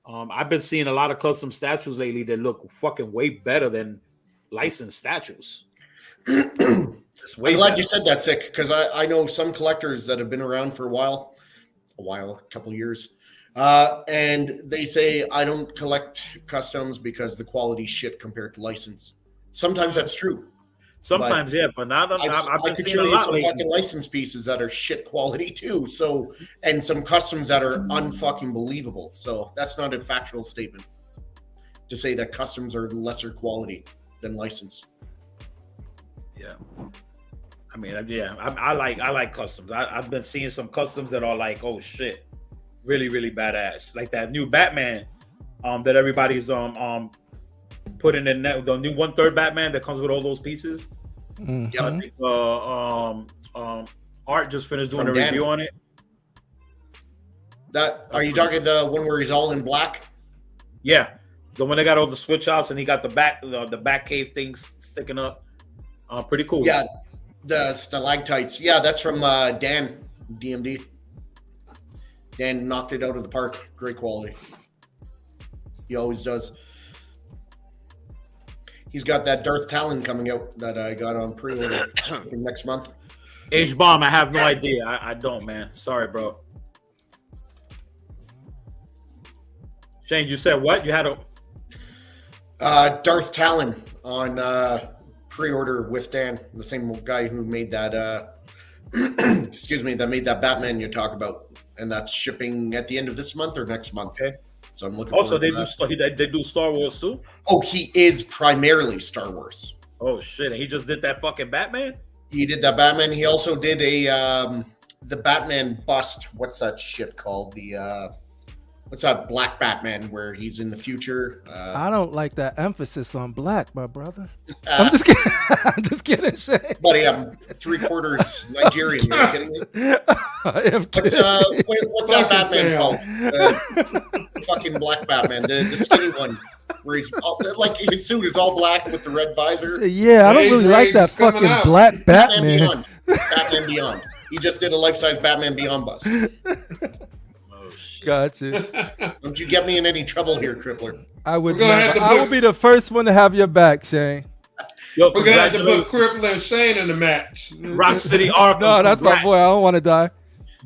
I've been seeing a lot of custom statues lately that look fucking way better than licensed statues. I'm glad you said that, Sick, because I know some collectors that have been around for a couple years. And they say, I don't collect customs because the quality's shit compared to license. Sometimes that's true. Sometimes, yeah, but now I could show you some fucking license pieces that are shit quality too. So, and some customs that are unfucking believable. So that's not a factual statement to say that customs are lesser quality than license. Yeah. I mean, yeah, I like customs. I've been seeing some customs that are like, oh shit, really, really badass. Like that new Batman, that everybody's putting in the new 1/3 Batman that comes with all those pieces. Mm-hmm. Yeah, I think Art just finished doing a review on it. Are you talking the one where he's all in black? Yeah, the one that got all the switch outs and he got the back cave things sticking up. Pretty cool. Yeah, the stalactites. Yeah, that's from Dan DMD. Dan knocked it out of the park. Great quality. He always does. He's got that Darth Talon coming out that I got on pre-order next month. H-Bomb, I have no idea. I don't, man. Sorry, bro. Shane, you said what? You had a... Darth Talon on pre-order with Dan, the same guy who made that, excuse me, that made that Batman you talk about. And that's shipping at the end of this month or next month. Okay. So I'm looking also, they do Star Wars too? Oh, he is primarily Star Wars. Oh, shit. And he just did that fucking Batman? He did that Batman. He also did the Batman bust. What's that shit called? What's that Black Batman where he's in the future? I don't like that emphasis on black, my brother. I'm just kidding. I'm just kidding, Shane. Buddy, I'm 3/4 Nigerian. Are you kidding me? I am kidding. What's that Batman called? Fucking Black Batman, the skinny one, where he's like his suit is all black with the red visor. Yeah, I don't really like that fucking black Batman. Batman Beyond. He just did a life-size Batman Beyond bust. Gotcha. Don't you get me in any trouble here, Crippler. I would never. I will be the first one to have your back, Shane. Yo, we're gonna have to put Crippler and Shane in the match. Rock City Arkham. No, that's my boy. I don't want to die.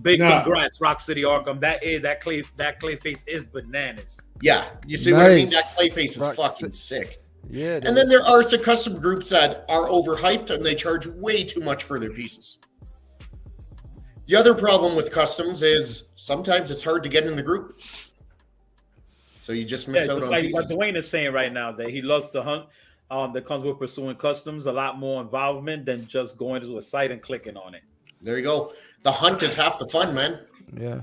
Big congrats, Rock City Arkham. That Clayface is bananas. Yeah, you see what I mean? That Clayface is fucking sick. Yeah. And then there are some custom groups that are overhyped and they charge way too much for their pieces. The other problem with customs is sometimes it's hard to get in the group. So you just miss out on pieces. What Dwayne is saying right now, that he loves to hunt. That comes with pursuing customs, a lot more involvement than just going to a site and clicking on it. There you go. The hunt is half the fun, man. Yeah.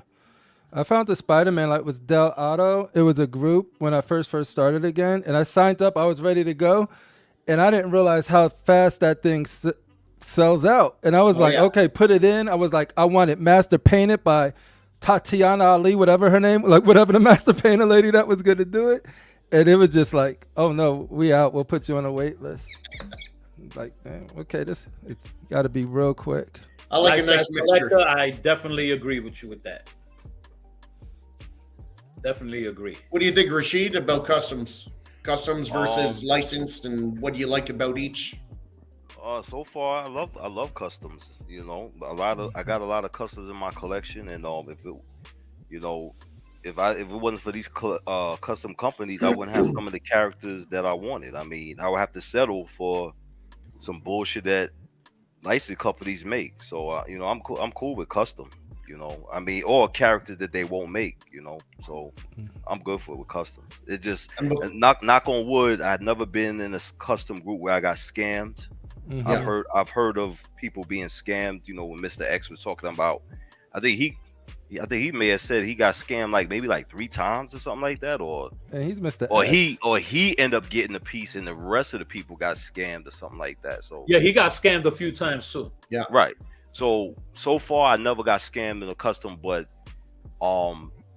I found the Spider-Man, like, was Del Auto. It was a group when I first started again. And I signed up. I was ready to go. and I didn't realize how fast that thing sells out. And I was okay, put it in. I was like, I want it master painted by Tatiana Ali, whatever her name, like whatever the master painter lady that was going to do it. And it was just like, oh no, we out. We'll put you on a wait list. Like, man, okay, it's got to be real quick. I like a nice mixture. I definitely agree with you with that. Definitely agree. What do you think, Rashid, about customs? Customs versus licensed, and what do you like about each? So far, I love customs. You know, I got a lot of customs in my collection, and if it wasn't for these custom companies, I wouldn't have some of the characters that I wanted. I mean, I would have to settle for some bullshit that licensed companies make. So I'm cool with custom. You know, I mean, or characters that they won't make. You know, so I'm good for it with customs. It just knock on wood. I've never been in a custom group where I got scammed. Mm-hmm. I've heard of people being scammed. You know, when Mr. X was talking about, I think he may have said he got scammed maybe 3 times or something like that, and he's Mr. Or X. he ended up getting a piece, and the rest of the people got scammed or something like that. So yeah, he got scammed a few times too. Yeah, right. So far I never got scammed in a custom, but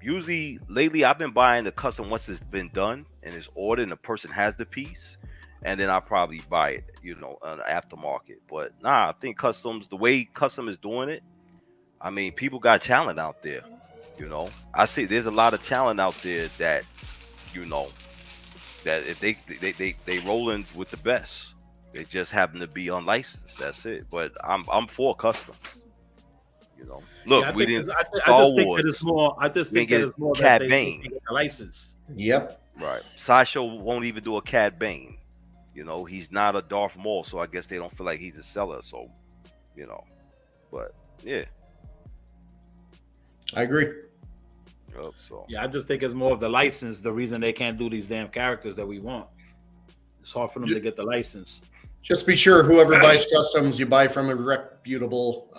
usually lately I've been buying the custom once it's been done and it's ordered and the person has the piece, and then I'll probably buy it, on the aftermarket. But nah, I think customs, the way custom is doing it, I mean, people got talent out there. I see there's a lot of talent out there that, that if they rolling with the best, they just happen to be unlicensed. That's it. But I'm for customs. Look, yeah, we didn't. I just think that it's more. I just think that it's more Cad that Bane. they get a license. Yep. Right. Sideshow won't even do a Cad Bane. He's not a Darth Maul, so I guess they don't feel like he's a seller. So, but yeah. I agree. So yeah, I just think it's more of the license. The reason they can't do these damn characters that we want. It's hard for them to get the license. Just be sure whoever buys customs, you buy from a reputable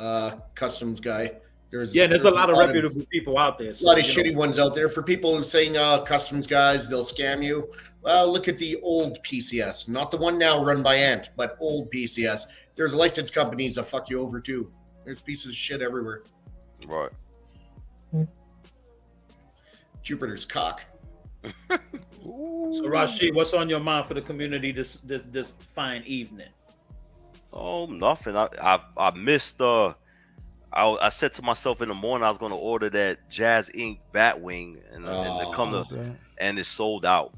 customs guy. There's a lot of reputable people out there. So, a lot of shitty ones out there. For people who saying customs guys, they'll scam you. Well, look at the old PCS, not the one now run by Ant, but old PCS. There's licensed companies that fuck you over too. There's pieces of shit everywhere. Right. Jupiter's cock. So Rashid, what's on your mind for the community this fine evening? Oh, nothing. I missed. I said to myself in the morning I was going to order that Jazz Inc. Batwing, and it's sold out.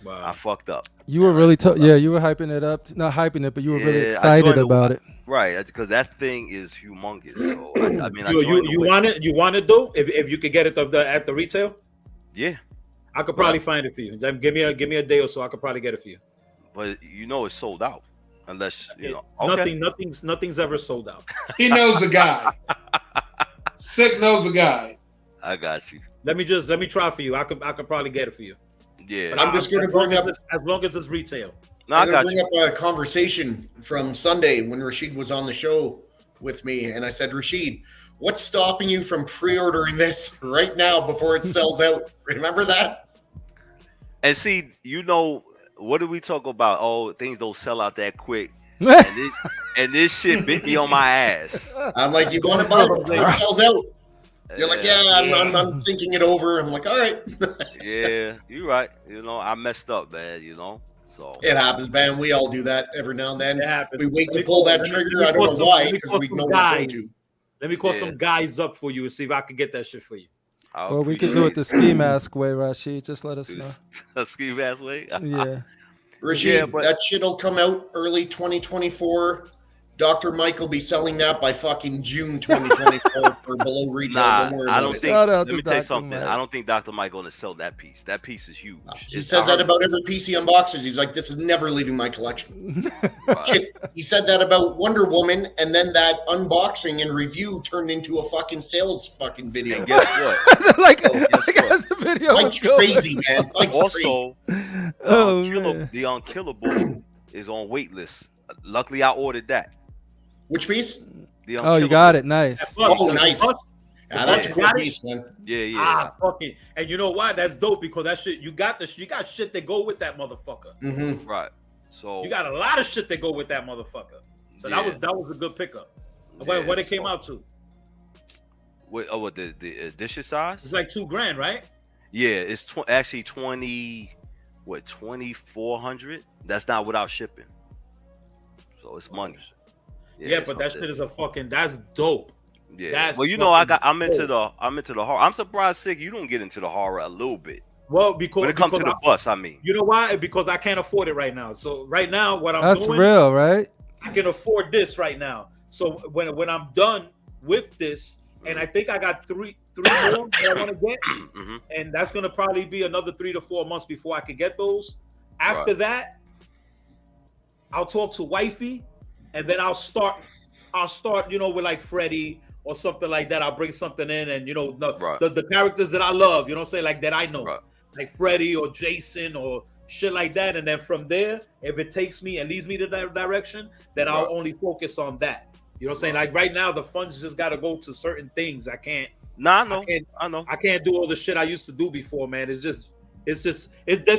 Wow. I fucked up. You were really you were hyping it up, not hyping it, but you were really excited about it. Right, because that thing is humongous. So, I mean, you want it? You want it though? If you could get it at the retail? Yeah, I could probably find it for you. Give me a day or so. I could probably get it for you. But it's sold out, unless Okay. Nothing's ever sold out. He knows a guy. Sick knows a guy. I got you. Let me try for you. I could probably get it for you. Yeah, but I'm just going to bring up as long as it's retail. No, I'm going to bring up a conversation from Sunday when Rashid was on the show with me, and I said, Rashid, what's stopping you from pre-ordering this right now before it sells out? Remember that? And see, what did we talk about? Oh, things don't sell out that quick. and this shit bit me on my ass. I'm like, you want to buy it before it sells out? You're like, I'm thinking it over. I'm like, all right. Yeah, you're right. I messed up, man. So it happens, man. We all do that every now and then. We wait to pull that trigger. I don't know why, because we know we're going to. Let me call some guys up for you and see if I can get that shit for you. Or we could do it the ski mask way, Rashid. Just let us know. A ski mask way? Yeah. Rashid, that shit'll come out early 2024. Dr. Mike will be selling that by fucking June 2024 for below retail. Let me tell you something. Mike. I don't think Dr. Mike going to sell that piece. That piece is huge. He says that about every piece he unboxes. He's like, this is never leaving my collection. Shit, he said that about Wonder Woman, and then that unboxing and review turned into a fucking sales fucking video. And guess what? Guess the video Mike's crazy, man. Mike's also, crazy. The Unkillable is on wait list. Luckily, I ordered that. Which piece? You got it. Nice. Oh, nice. Yeah, that's a cool piece, man. Yeah. Fucking, and you know why? That's dope because that shit you got shit that go with that motherfucker. Mm-hmm. Right. So you got a lot of shit that go with that motherfucker. So that was a good pickup. What it came out to? What the edition size? It's like $2,000, right? Yeah, it's actually 2,400. That's not without shipping. So it's money. Yeah, but that shit is that's dope. Yeah. Well, you know, I'm into the horror. I'm surprised, Sig, you don't get into the horror a little bit. Well, because when it comes to the bus, I mean. You know why? Because I can't afford it right now. So right now, what I'm doing. That's real, right? I can afford this right now. So when I'm done with this, and I think I got three more that I want to get, and that's gonna probably be another 3 to 4 months before I could get those. After that, I'll talk to wifey, and then I'll start, you know, with like Freddy or something like that. I'll bring something in, and you know, the characters that I love, you know what I'm saying, like that I know, like Freddy or Jason or shit like that. And then from there, if it takes me and leads me to that direction, then I'll only focus on that. You know what I'm saying? Like right now, the funds just got to go to certain things. I can't. I know. I can't do all the shit I used to do before, man. There's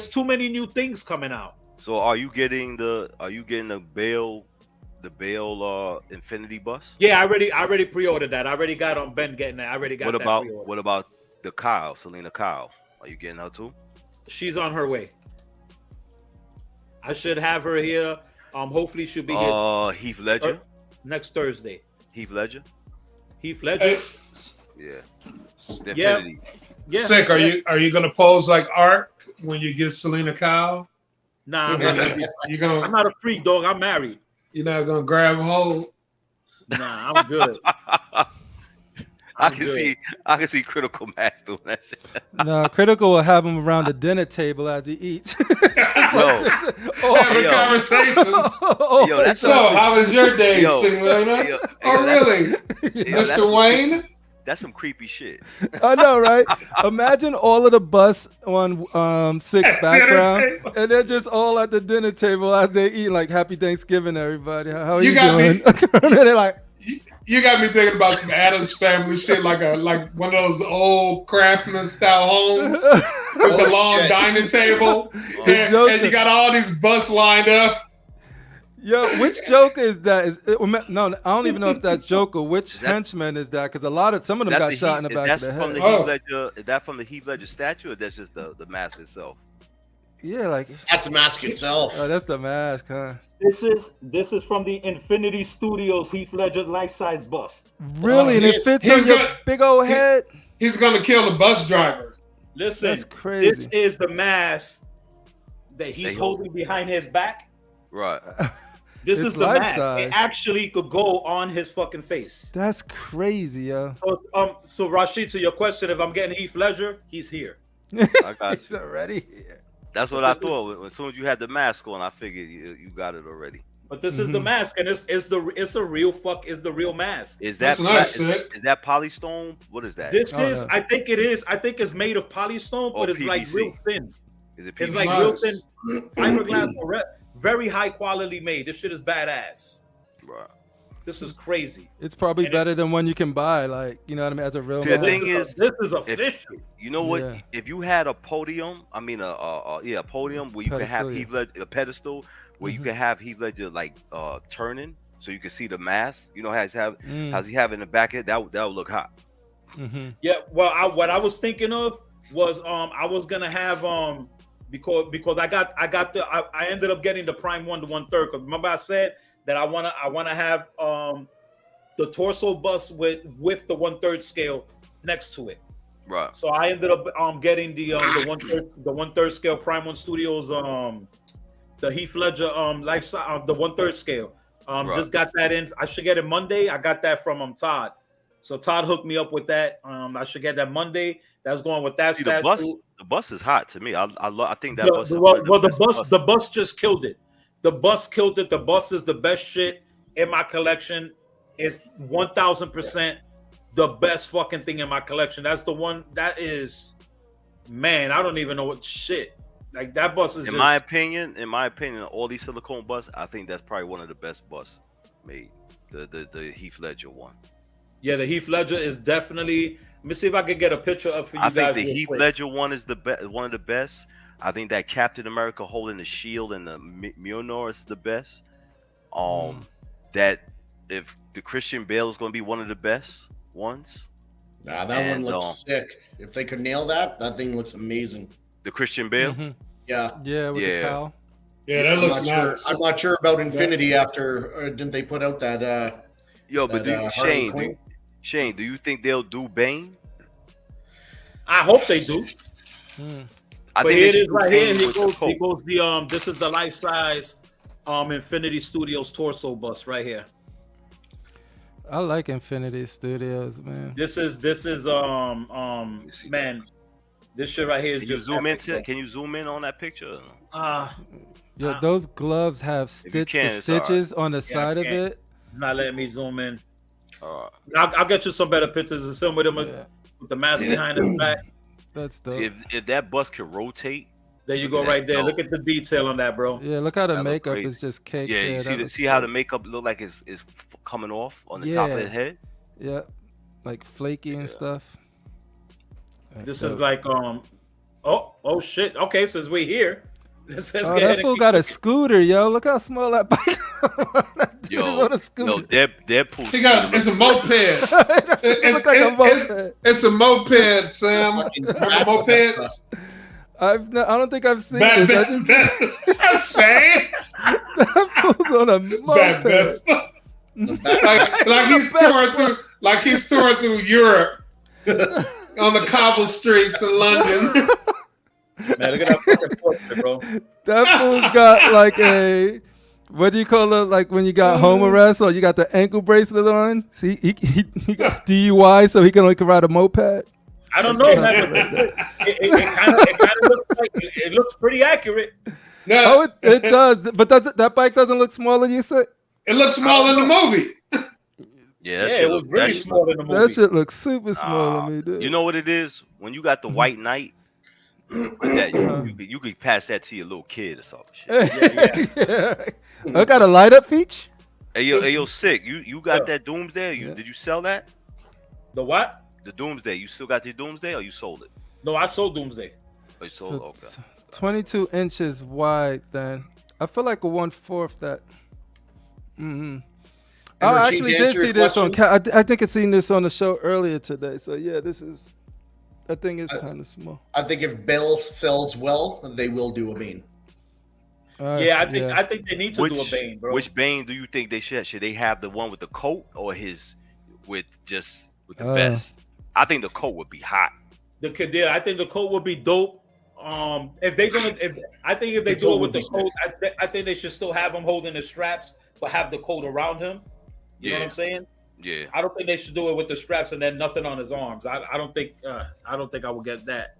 too many new things coming out. So are you getting the Bale Infinity bus? Yeah, I already pre-ordered that. I already got on Ben getting that. I already got What about the Selena Kyle? Are you getting her too? She's on her way. I should have her here. Hopefully she'll be here. Heath Ledger. Next Thursday. Heath Ledger. Hey. Yeah. Definitely. Yeah. Sick. Are you gonna pose like Art when you get Selena Kyle? Nah, I'm not a freak, dog. I'm married. You're not gonna grab hold. Nah, I'm good. I can see Critical Max doing that shit. No, Critical will have him around the dinner table as he eats. Having conversations. So, how was your day, Selena? Really? Mr. Wayne? That's some creepy shit. I know, right? Imagine all of the bus on Six background, and they're just all at the dinner table as they eat. Like, Happy Thanksgiving, everybody. How are you doing? They're like, you got me thinking about some Addams Family shit, like one of those old craftsman style homes with a long dining table, and you got all these bus lined up. Yo, which Joker is that? No, I don't even know if that's Joker. Which henchman is that? Because some of them got shot in the back of the head. Is that from the Heath Ledger statue, or that's just the mask itself? Yeah, like that's the mask itself. Oh, that's the mask, huh? This is from the Infinity Studios Heath Ledger life-size bust. Really? And it fits on your big old head? He's gonna kill the bus driver. Listen, that's crazy. This is the mask that he's holding behind his back. Right. This is the mask. It actually could go on his fucking face. That's crazy, yo. So Rashid, to your question, if I'm getting Heath Ledger, he's here. I got He's already here. That's what I thought. As soon as you had the mask on, I figured you got it already. But this is the mask, and it's the real mask. Is that is that polystone? What is that? I think it is. I think it's made of polystone, but it's PVC. Like real thin. Is it PVC? It's like real thin fiberglass, very high quality made. This shit is badass. Right. This is crazy. It's probably better than one you can buy, like, you know what I mean, as a real mask. The thing is, this is official. You know what? Yeah. If you had a podium, a podium where you can have Heath Ledger, a pedestal where you can have Heath Ledger like turning, so you can see the mask. You know how's he have in the back of it? That would look hot. Yeah. Well, what I was thinking of was I was gonna have because I ended up getting the Prime 1 to 1/3. Because remember I said that I wanna have the torso bust with the 1/3 scale next to it. Right. So I ended up getting the 1/3 scale Prime 1 Studios the Heath Ledger life size the 1/3 scale. Just got that in. I should get it Monday. I got that from Todd. So Todd hooked me up with that. I should get that Monday. That's going with that statue. The bus is hot to me. I think that bus. The bus just killed it. The bus killed it. The bus is the best shit in my collection. It's 1000% the best fucking thing in my collection. That's the one that is, man, I don't even know what shit. Like that bus is in my opinion, all these silicone buses, I think that's probably one of the best buses made. The Heath Ledger one. Yeah, the Heath Ledger is definitely. Let me see if I could get a picture up for you I guys. think the real Heath quick. Ledger one is one of the best. I think that Captain America holding the shield and the Mjolnir is the best. That if the Christian Bale is going to be one of the best ones. Nah, that one looks sick. If they could nail that, that thing looks amazing. The Christian Bale? Yeah. Yeah, with the cow. Yeah, that looks nice. I'm not sure about Infinity after didn't they put out that Yo, but that, Shane, do you think they'll do Bane? I hope they do. I But think here they it is should right do here. Bane He with the goes Colt. the this is the life size Infinity Studios torso bust right here. I like Infinity Studios, man. This is man, this shit right here is Can you just zoom epic, into? Can you zoom in on that picture? Yo, those gloves have stitches on the side of it. Not letting me zoom in. I'll get you some better pictures and some with them with the mask behind his back. That's dope. See, if that bus could rotate. There you go, right there. Look at the detail on that, bro. Yeah, look how the makeup is just caked. Yeah, you see how the makeup look like it's coming off on the top of the head. Yeah, like flaky and stuff. This is like oh shit. Okay, since we're here, that fool got a scooter, yo. Look how small that bike. Yo, on a scooter. Deadpool. He got it's a moped. It's a moped, Sam. Mopeds. I don't think I've seen this. That's bad. That fool's on a moped. like he's touring through Europe on the cobble streets of London. Man, look at that fucking portrait, bro. That fool got like a, what do you call it? Like when you got home arrest or you got the ankle bracelet on. See, he got DUI so he can like ride a moped. I don't know, man. It kind of looks like it looks pretty accurate. No, it does. But that bike doesn't look smaller. You said it looks small in the movie. Yeah, it was really small in the movie. That shit looks super small to me, dude. You know what it is? When you got the White Knight, you could pass that to your little kid or something. I got a light up feature. Hey yo, sick. You got that Doomsday? Did you sell that? The what? The Doomsday. You still got your Doomsday, or you sold it? No, I sold Doomsday. Oh, you sold okay. 22 inches wide. Then I feel like a 1/4 that. I actually did see this on. I think I seen this on the show earlier today. So yeah, that thing is kind of small. I think if Bell sells well, they will do a Bane. I think they need to do a Bane, bro. Which Bane do you think they should? Should they have the one with the coat or his with the vest? I think the coat would be hot. I think the coat would be dope. If they do it with the coat, I think they should still have him holding the straps, but have the coat around him. You know what I'm saying? Yeah. I don't think they should do it with the straps and then nothing on his arms. I don't think I would get that.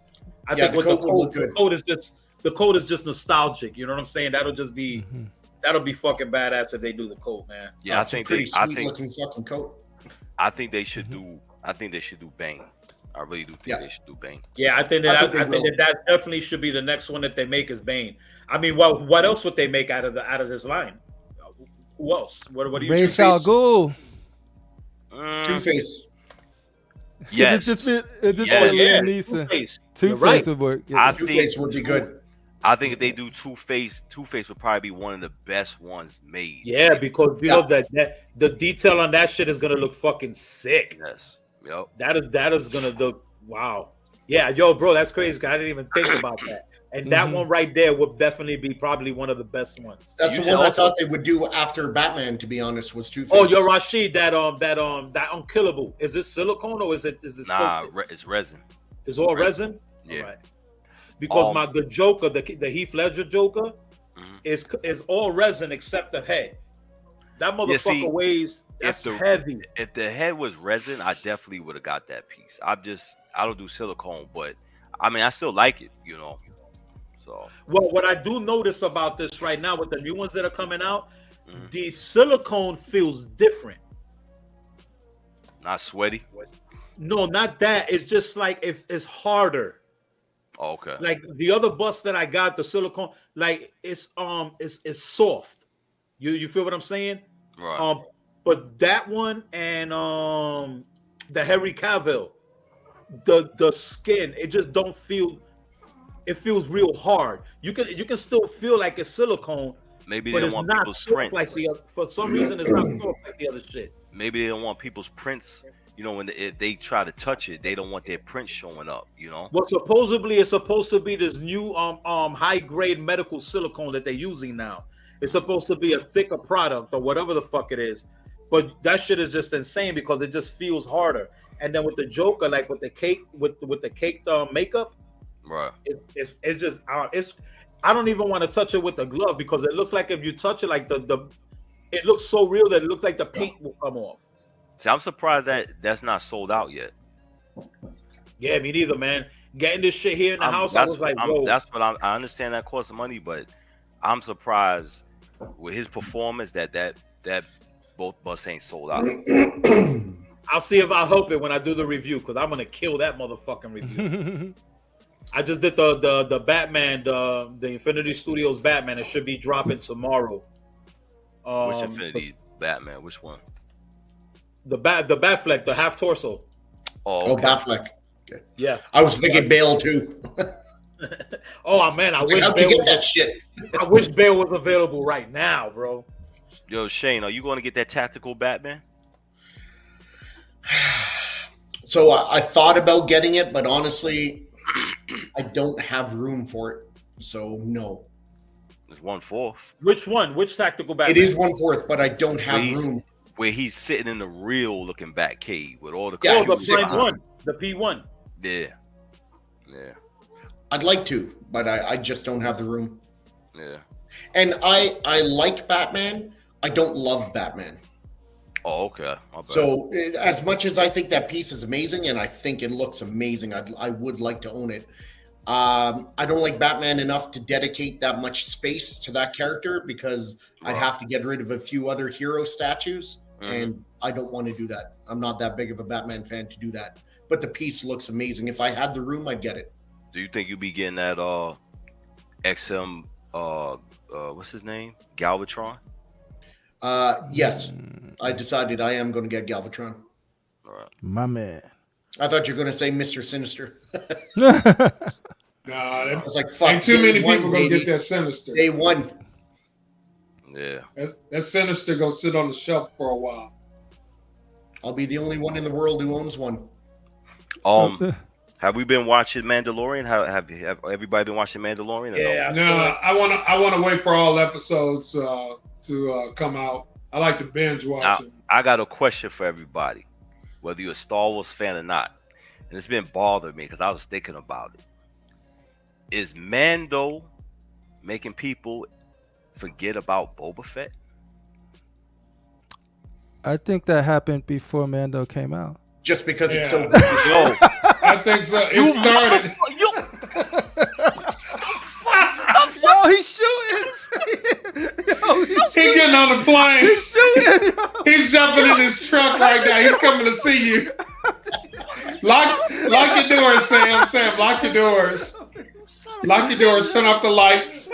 I think with the coat is just nostalgic. You know what I'm saying? That'll be fucking badass if they do the coat, man. Yeah, I think looking fucking coat. I think they should do Bane. I really do think they should do Bane. Yeah, I think that definitely should be the next one that they make is Bane. I mean, what else would they make out of this line? Who else? What do you? Ra's al Ghul. Two-Face. Yes. Two-Face would work. Yeah. Two-Face would be good. I think if they do Two-Face would probably be one of the best ones made. Yeah, because you know that the detail on that shit is gonna look fucking sick. Yes. Yep. That is gonna look wow. Yeah, yo, bro, that's crazy. I didn't even think about that. And that one right there would definitely be probably one of the best ones. That's the one I thought they would do after Batman. To be honest, was Two-Face. Oh, you're Rashid. That unkillable. Is it silicone or is it? Nah, it's resin. It's all resin. Yeah. All right. Because the Joker, the Heath Ledger Joker, is all resin except the head. That motherfucker weighs. That's heavy. If the head was resin, I definitely would have got that piece. I don't do silicone, but I mean, I still like it, you know. So well, what I do notice about this right now with the new ones that are coming out, the silicone feels different. Not sweaty. No, not that. It's just like it's harder. Oh, okay. Like the other bus that I got, the silicone, like it's soft. You feel what I'm saying? Right. But that one and the Henry Cavill, the skin, it just don't feel. It feels real hard. You can still feel like it's silicone. Maybe but they it's don't want not people's prints. like the other, for some reason, it's not soft like the other shit. Maybe they don't want people's prints. You know, if they try to touch it, they don't want their prints showing up. You know. Well, supposedly it's supposed to be this new high grade medical silicone that they're using now. It's supposed to be a thicker product or whatever the fuck it is. But that shit is just insane because it just feels harder. And then with the Joker, like with the cake with the caked makeup, right? It's just I don't even want to touch it with the glove because it looks like if you touch it, like it looks so real that it looks like the paint will come off. See, I'm surprised that that's not sold out yet. Yeah, me neither, man. Getting this shit here in the house, I was like, whoa. That's what I understand that costs money, but I'm surprised with his performance that both bus ain't sold out. I'll see if I'll help it when I do the review because I'm gonna kill that motherfucking review. I just did the Batman, the Infinity Studios Batman. It should be dropping tomorrow. Which Infinity Batman? Which one? The Batfleck, the half torso. Oh, okay. Batfleck. Okay. Yeah. I was thinking Bale too. Oh man, I wish how'd you get that shit? I wish Bale was available right now, bro. Yo, Shane, are you going to get that tactical Batman? So I thought about getting it, but honestly, I don't have room for it. So no. It's 1/4. Which one? Which tactical Batman? It is 1/4, but I don't have room. Where he's sitting in the real looking Bat cave with all the the P1. The P1. Yeah. Yeah. I'd like to, but I just don't have the room. Yeah. And I like Batman. I don't love Batman. Oh, okay. So as much as I think that piece is amazing, and I think it looks amazing, I would like to own it. I don't like Batman enough to dedicate that much space to that character because I'd have to get rid of a few other hero statues, and I don't want to do that. I'm not that big of a Batman fan to do that. But the piece looks amazing. If I had the room, I'd get it. Do you think you'll be getting that XM what's his name? Galvatron? Yes. I decided I am going to get Galvatron. All right. My man. I thought you were going to say Mr. Sinister. Nah, was like, fuck. Ain't too many people going to get that Sinister. Day one. Yeah. That Sinister going to sit on the shelf for a while. I'll be the only one in the world who owns one. Have we been watching Mandalorian? Have everybody been watching Mandalorian? Yeah. No, I want to wait for all episodes to come out. I like to binge watch it. I got a question for everybody, whether you're a Star Wars fan or not, and it's been bothering me because I was thinking about it. Is Mando making people forget about Boba Fett? I think that happened before Mando came out. Just because it's so good. I think so. It started. Yo, he's shooting. He's getting on the plane. He's shooting. He's jumping in his truck right now. He's coming to see you. Lock your doors, Sam. Sam, lock your doors. Lock your doors. Turn off the lights.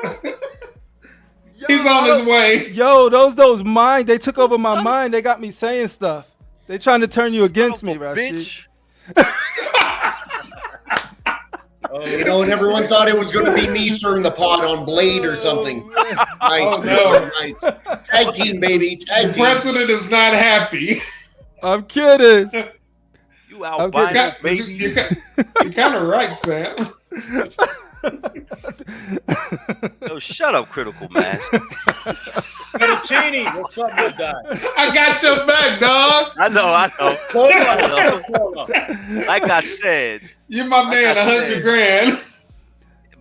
He's on his way. Yo, those mind. They took over my mind. They got me saying stuff. They trying to turn you against me, Rashid. You know, and everyone thought it was going to be me stirring the pot on Blade or something. Nice, nice. Tag team, baby. Tag team. The president is not happy. I'm kidding. You albino, baby. You're kind of right, Sam. Yo, shut up, Critical Mass. Cheney, what's up, good guy? I got your back, dog. I know. Hold on. Like I said, You my man, 100 grand.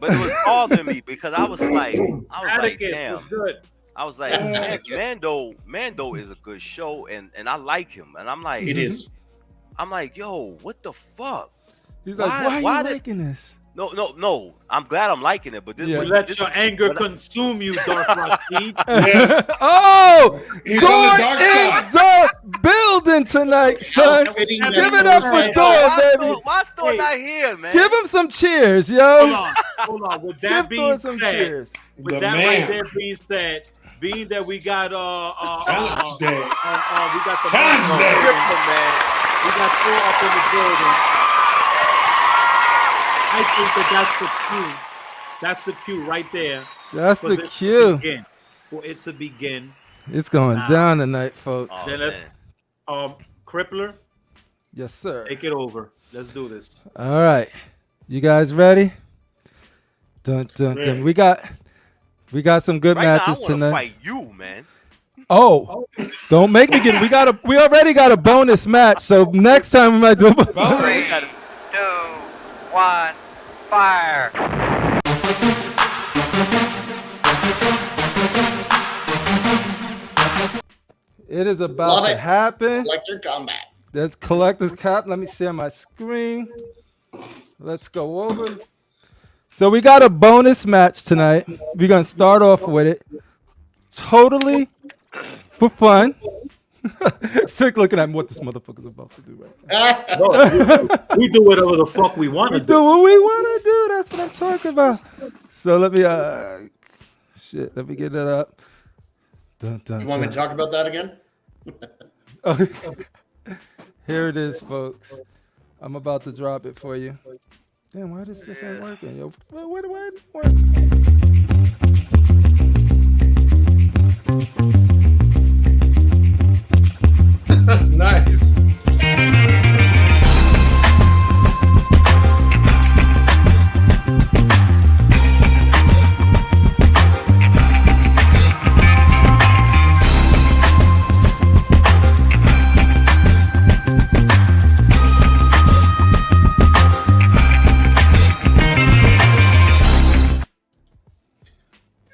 but it was bothering me because I was like, Atticus damn. was good. I was like, man, Mando is a good show, and I like him, and I'm like, It is. I'm like, yo, what the fuck? He's like, why are you liking this? No. I'm glad I'm liking it, but this. Let your anger consume you, Dark Rashid. Yes. Oh, He's on the dark in side. the building tonight, son. Give it up for Outfitting Thor, baby. Why Thor not here, man? Give him some cheers, yo. Hold on. With that Give being Thor some said, cheers. with The that man. right there being said, being that we got Challenge Day. we got the Challenge Day. Man. we got Phil up in the building. I think that's the cue. That's the cue right there. That's for the this to cue. begin. For it to begin. It's going down tonight, folks. Oh, Then let's Crippler, Yes, sir. take it over. Let's do this. All right. You guys ready? Dun dun dun. We got some good Right matches now, I wanna tonight. fight you, man. Oh, don't make me get it. We already got a bonus match, so next time we might do a Bonus. 3, 2, 1, fire. It is about Love to it. happen. Collector combat. That's Collector's Cap. Let me share my screen. Let's go over. So we got a bonus match tonight. We're going to start off with it. Totally for fun. Sick looking at what this motherfucker's about to do right now. No, we do whatever the fuck we want We to do do. what we want to do. That's what I'm talking about. So let me, let me get that up. Dun, dun, You want me to dun. talk about that again? Here it is, folks. I'm about to drop it for you. Damn, why this just ain't working, yo? Where do I work? Nice.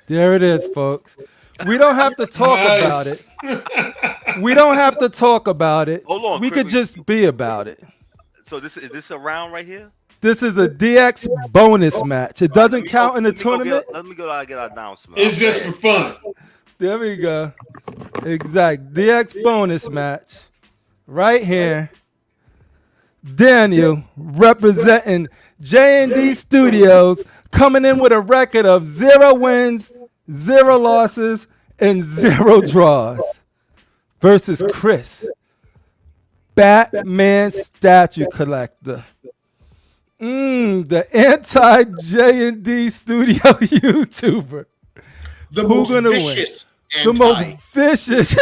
There it is, folks. We don't have to talk about it. it. We don't have to talk about it. Hold on, We could quickly. just be about it. So is this a round right here? This is a DX bonus match. It doesn't count in the tournament. Let me go get an announcement. It's just for fun. There we go. Exact. DX bonus match. Right here. Daniel representing JND Studios, coming in with a record of 0 wins, 0 losses, and 0 draws. Versus Chris, Batman statue collector. The anti-JND Studio YouTuber. The Who most gonna win? vicious The most vicious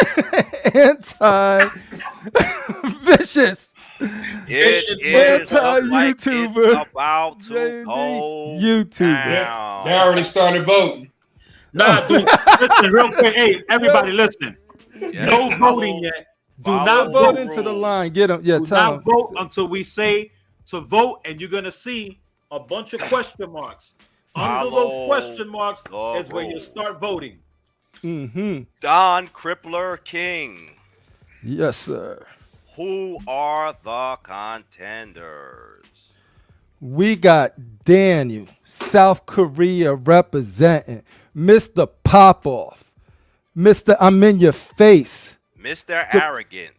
vicious Vicious anti-YouTuber about to JND go YouTuber. down. They already started voting. Nah, dude, listen, real quick. Hey, everybody, listen. Yeah. No voting yet. Do Follow not Vote vote. into the line. Get him. Yeah, Do tell not him. vote until we say to vote, and you're gonna see a bunch of question marks. Under Follow those question marks the is where you rules. start voting. Mm-hmm. Don Crippler King. Yes, sir. Who are the contenders? We got Daniel, South Korea representing, Mr. Popoff, Mr. I'm in your face. Mr. Arrogant.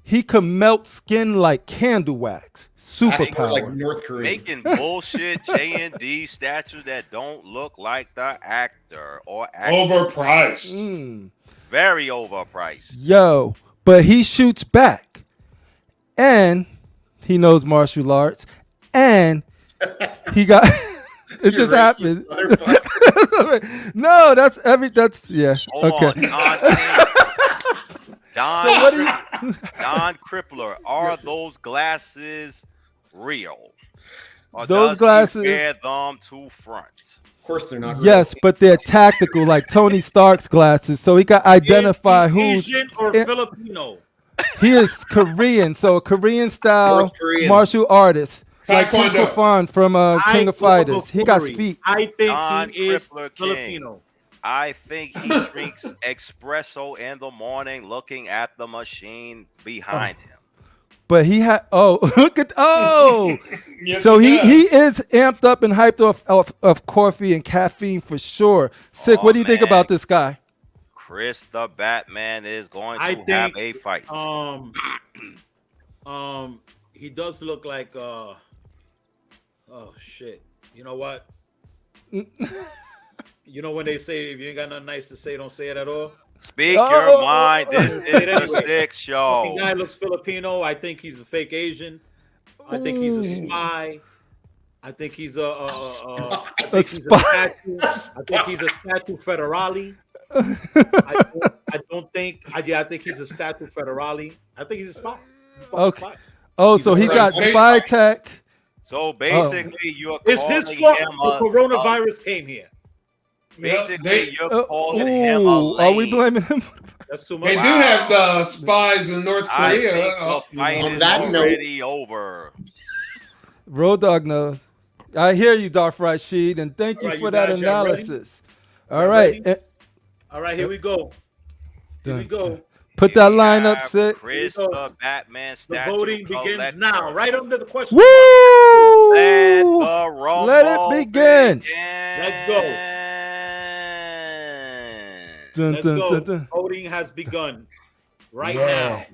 He can melt skin like candle wax. Actually, Superpower. like North Korea. Making bullshit JND statues that don't look like the actor or actor. Overpriced. Very overpriced. Yo, but he shoots back. And he knows martial arts. And he got it just racist, happened. motherfucker. No, that's yeah. Hold Okay. on, Don, So what do you Don Crippler, are those glasses real? Or Those does he glasses- wear them to front? Of course, they're not. real. Yes, but they're tactical, like Tony Stark's glasses. So he got identify Is he who's Asian or it- Filipino. he is Korean, so a Korean style North Korean. martial artist. Like King Taekwondo. Kufan from King of Fighters. He got Fury. feet. I think Don he is Crippler King. Filipino. I think he drinks espresso in the morning looking at the machine behind him. But he had look at Yes, so he he does. is amped up and hyped of coffee and caffeine for sure. Sick. Oh, What do you think man. about this guy? Chris the Batman is going I to have think, a fight. He does look like oh shit. You know what? You You know when they say if you ain't got nothing nice to say, don't say it at all. Speak your mind. This is the Stick Show. Fucking guy looks Filipino. I think he's a fake Asian. I think he's a spy. I think he's a spy. I think he's a statue federale. I think he's a statue federale. I think he's a spy. Okay. Spy. Oh, so he got spy tech. So basically, you're It's calling his fault him the coronavirus came here. Basically, you're calling him a lame. Are we blaming him? That's too much. They do have spies in North Korea. The fight On is that already over. Road Dogg knows. I hear you, Darth Rashid, and thank you All right, for you that guys, y'all ready? analysis. All right. All right, here we go. Here we go. Put that line up, Sid. Chris the Batman The statue voting begins collector. now, right under the question. Woo! Let the rumble Let it begin. Let's go. Dun, Let's dun, go. dun, dun. Voting has begun right now.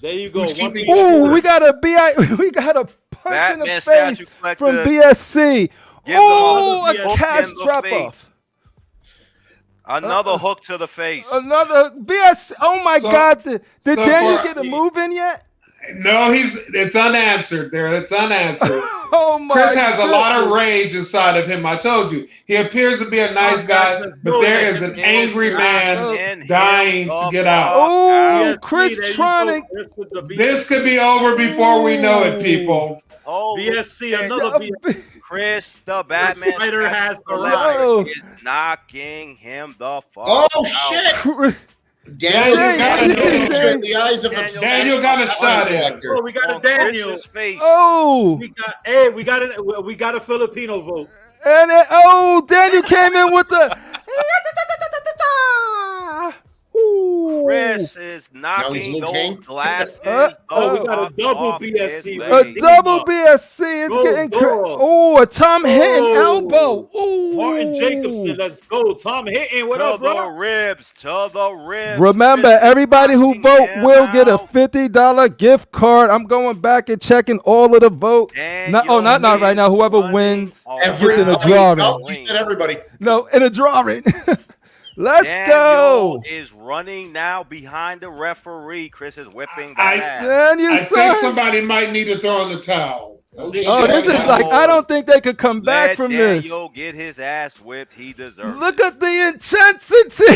There you go. Who's keeping Ooh, we got a punch Batman in the statue face collector. from BSC. Give Oh, them a hook cast in the drop face. off. Another hook to the face. Another BS. Oh my So- God! Did so Daniel far- get a move in yet? No, it's unanswered there. It's unanswered. Oh my! Chris has a lot of goodness. rage inside of him. I told you. He appears to be a nice guy, but there is an angry man dying to get out. Oh, Yes, Chris there you trying go. Chris with the This could be over before we know it, people. Oh, BSC, another BSC. Chris the Batman Spider has collector arrived. is knocking him the fuck Oh out. shit! Chris- Daniel's Shane, got Shane, in Shane. the eyes of Daniel got a shot in. Oh, we got a On Daniel. Chris's face. Oh, We got a Filipino vote. and Daniel came in with the. Ooh. Chris is he's knocking Luke those King. glasses. Oh, we got a off double his BSC. face. A Team double up. BSC. It's Go, getting go. Oh, a Tom hitting Oh. elbow. Ooh. Martin Jacobson, let's go. Tom hitting. What to up, the bro? ribs, to the ribs. Remember, Chris is everybody who knocking vote him will get a out. $50 gift card. I'm going back and checking all of the votes. Daniel Not right now. Whoever running wins on gets in a Everybody. drawing. Oh, he said everybody. No, in a drawing. Let's Daniel go. is running now behind the referee. Chris is whipping the I- ass. Daniel, I think son. somebody might need to throw in the towel. Oh, this is like, I don't think they could come back Let from this. Daniel get his ass whipped. He deserves Look it. at the intensity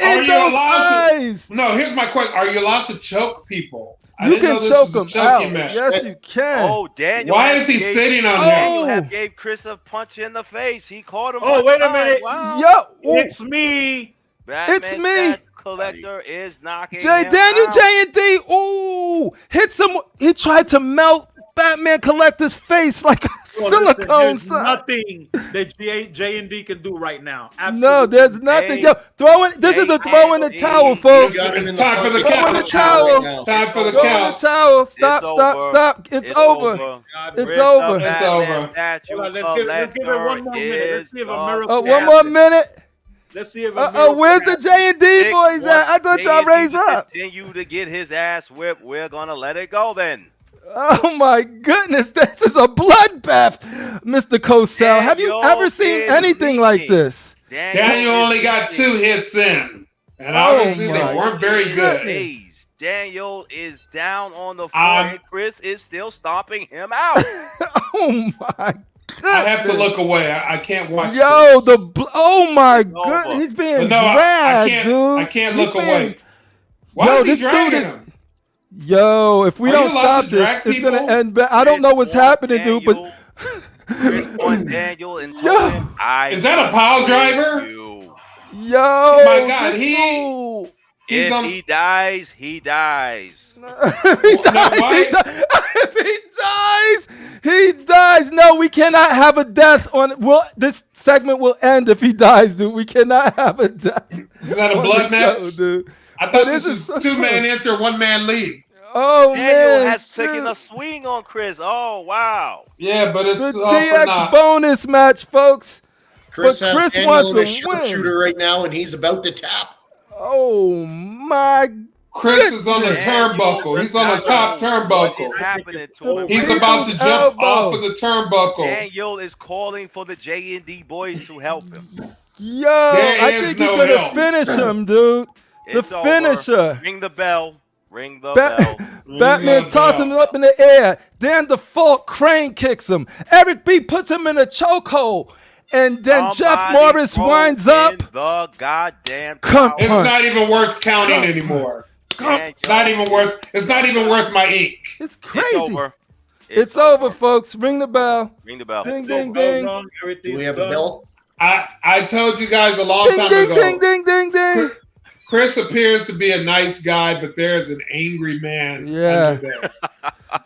Are in you those allowed to- eyes. No, here's my question. Are you allowed to choke people? I You didn't know can this choke was a them choking out. match. Yes, you can. Oh, Daniel. Why has is he gave- sitting on Daniel him? have gave Chris a punch in the face. He caught him. Oh, one wait a time. minute. Wow. Yo, ooh. It's me. Batman It's me. Stat Collector is knocking Daniel him out. JND. Ooh, hit some. He tried to melt Batman Collector's face like a Bro, silicone. there's Son. nothing that J&D can do right now. No, Absolutely. there's nothing. Hey, Yo, this is a throw in the hey, towel, hey, folks. Got him in It's time for the fucking count. right Towel. now. Time for the Throw in the count. towel. Stop, It's stop, over. stop. It's over. God, It's Chris over. the It's Batman over. Statue Hold on, let's give it one more minute. Let's see if a miracle One more minute. Let's see if a miracle Where's the happens. J&D boys at? I thought y'all raised up. Continue to get his ass whipped. We're gonna let it go then. Oh my goodness, this is a bloodbath, Mr. Cosell. Have you Daniel ever seen is anything like leading. this? Daniel only got 2 hits in. And Oh obviously my they weren't very good. Days. Daniel is down on the floor, Um, and Chris is still stomping him out. Oh my goodness. I have to look away. I can't watch Yo, this. oh my It's goodness, over. he's being But no, I dragged, can't. dude. I can't He's look being- away. Why Yo, is he this dude dragging is. him? Yo, if we Are you don't allowed stop to this, drag it's gonna people? end. I don't know what's happening, dude, but Chris won Daniel and told Yo. him, I Is that a pile driver? you. yo, My God, this he- dude- He's If on- he dies, he dies. If he dies, why- if he dies. No, we cannot have a death on. This segment will end if he dies, dude. We cannot have a death. Is that a on blood the show, match? dude. I thought This this is was so 2-man enter, 1-man leave. Oh Daniel man, has taken shit. a swing on Chris. Oh, wow. Yeah, but it's The all for DX naught. bonus match, folks. Chris But has Chris Daniel wants in a to win. sharpshooter right now, and he's about to tap. Oh my Chris is on the turnbuckle. He's on the top turnbuckle. What is happening to him? He's about to jump off of the turnbuckle. Daniel is calling for the JND boys to help him. Yo, I think he's gonna finish him, dude. The finisher. Ring the bell. Ring the bell. Batman tosses him up in the air. Dan Default crane kicks him. Eric B puts him in a chokehold. And then Jeff Morris winds up. The goddamn it's not even worth counting anymore. It's not even worth. It's not even worth my ink. It's crazy. It's over, folks. Ring the bell. Ring the bell. Ding, ding, ding. Do we have a bell? I told you guys a long time ago. Ding, ding, ding, ding. Chris appears to be a nice guy, but there's an angry man under there,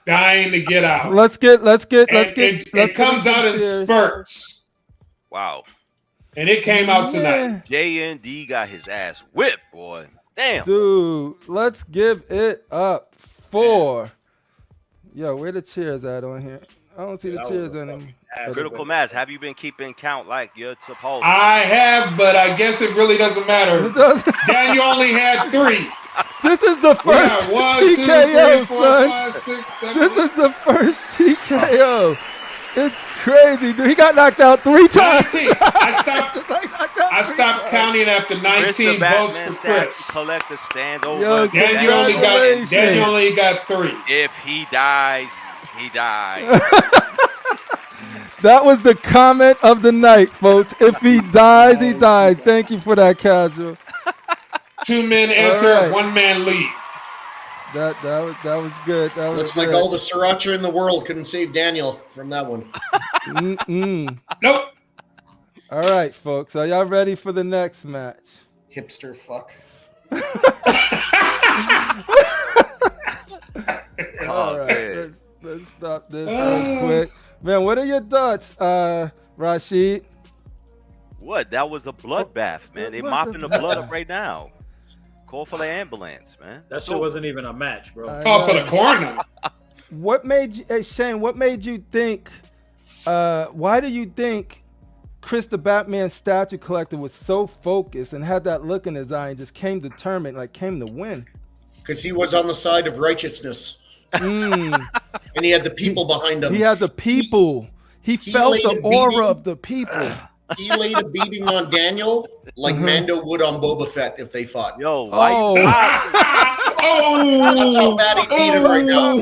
dying to get out. It comes out in spurts. Wow. And it came out tonight. JND got his ass whipped, boy. Damn. Dude, let's give it up for. Yo, where the cheers at on here? I don't see the cheers anymore. Critical Mass, have you been keeping count like you're supposed to? I have, but I guess it really doesn't matter. It doesn't. Daniel only had 3. This is the first TKO, son. This is the first TKO. It's crazy, dude. He got knocked out 3 times. 19. I stopped counting after 19 votes for Chris. Collector stand over. Yo, Daniel only got 3. If he dies, he dies. That was the comment of the night, folks. If he dies, he dies. Thank you for that, Casual. 2 men enter, 1 man leave. That was good. Looks like all the sriracha in the world couldn't save Daniel from that one. Nope. All right, folks. Are y'all ready for the next match? Hipster fuck. All right. Let's stop this real quick. Man, what are your thoughts, Rashid? What? That was a bloodbath, man. They mopping the blood up right now. Call for the ambulance, man. That shit wasn't even a match, bro. Call for the coroner. What made you, hey Shane? What made you think? Why do you think Chris the Batman statue collector was so focused and had that look in his eye and just came determined, like came to win? Because he was on the side of righteousness. And he had the people behind him. He had the people. He felt the aura of the people. He laid a beating on Daniel like Mando would on Boba Fett if they fought. Yo, why That's how bad he beat him right now.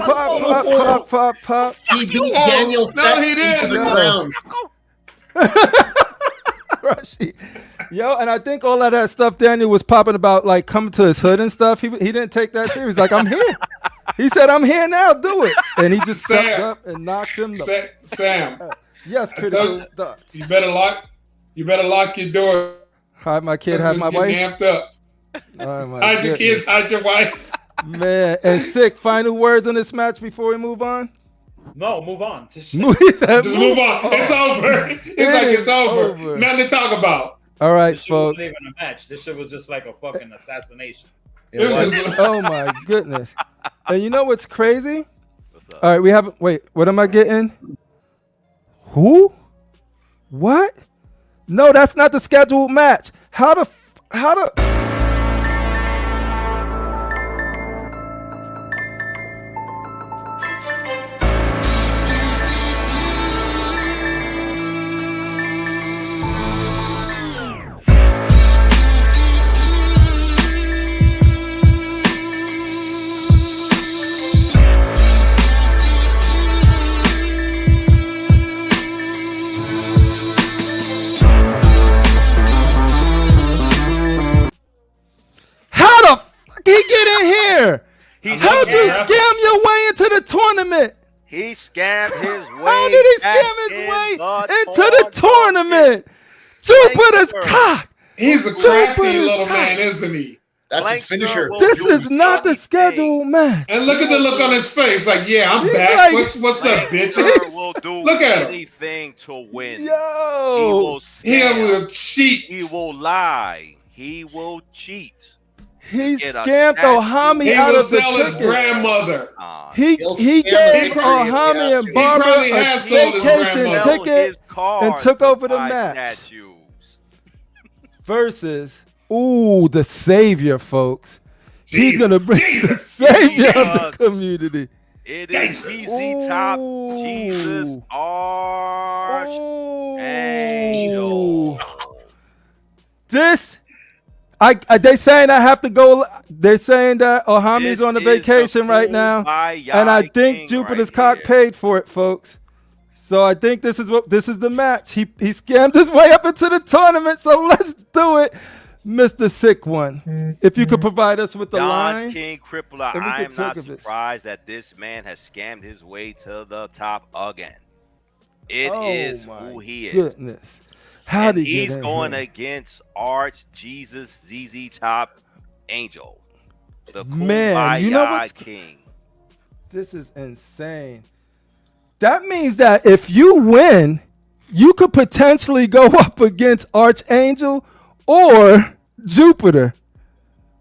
Pop. He beat Daniel Fett into the ground. Yo, and I think all of that stuff Daniel was popping about, like coming to his hood and stuff, he didn't take that serious. Like, I'm here. He said, I'm here now, do it. And he just stepped up and knocked him. Sam. Yes, critical thoughts. You better lock your door. Hide my kid, hide my wife. Amped up. Oh, hide your kids, hide your wife. Man, and Sick, final words on this match before we move on? No, move on. Just move on. It's over. It's over. Nothing to talk about. All right, this folks. This wasn't even a match. This shit was just like a fucking assassination. It was. Oh my goodness. And you know what's crazy? What's up? All right, we have. Wait, what am I getting? Who? What? No, that's not the scheduled match. How the? How'd you scam your way into the tournament? He scammed his way. How did he scam his way into the tournament? Jupiter's cock. He's a crafty little man, isn't he? That's his finisher. This is not the scheduled match. And look at the look on his face. Like, yeah, I'm back. Like, what's up, bitches? Will do look at anything to win. Yo. He will scam. He will cheat. He will lie. He will cheat. He scammed Ohami out of the ticket. He will sell his grandmother. He gave Ohami and Barbara a vacation ticket and took over the match. Versus, the savior, folks. He's gonna bring the savior of the community. It is ZZ Top, Jesus, Arch, Angel. This, they saying I have to go. They're saying that Ohami's on a vacation right now, and I think Jupiter's cock paid for it, folks. So I think this is the match. He scammed his way up into the tournament. So let's do it, Mr. Sick One. If you could provide us with the line. King Crippler, I'm not surprised that this man has scammed his way to the top again. It is who he is. Goodness. How did he's going against Arch, Jesus, ZZ Top, Angel. The man, you know what's King. This is insane. That means that if you win, you could potentially go up against Archangel or Jupiter.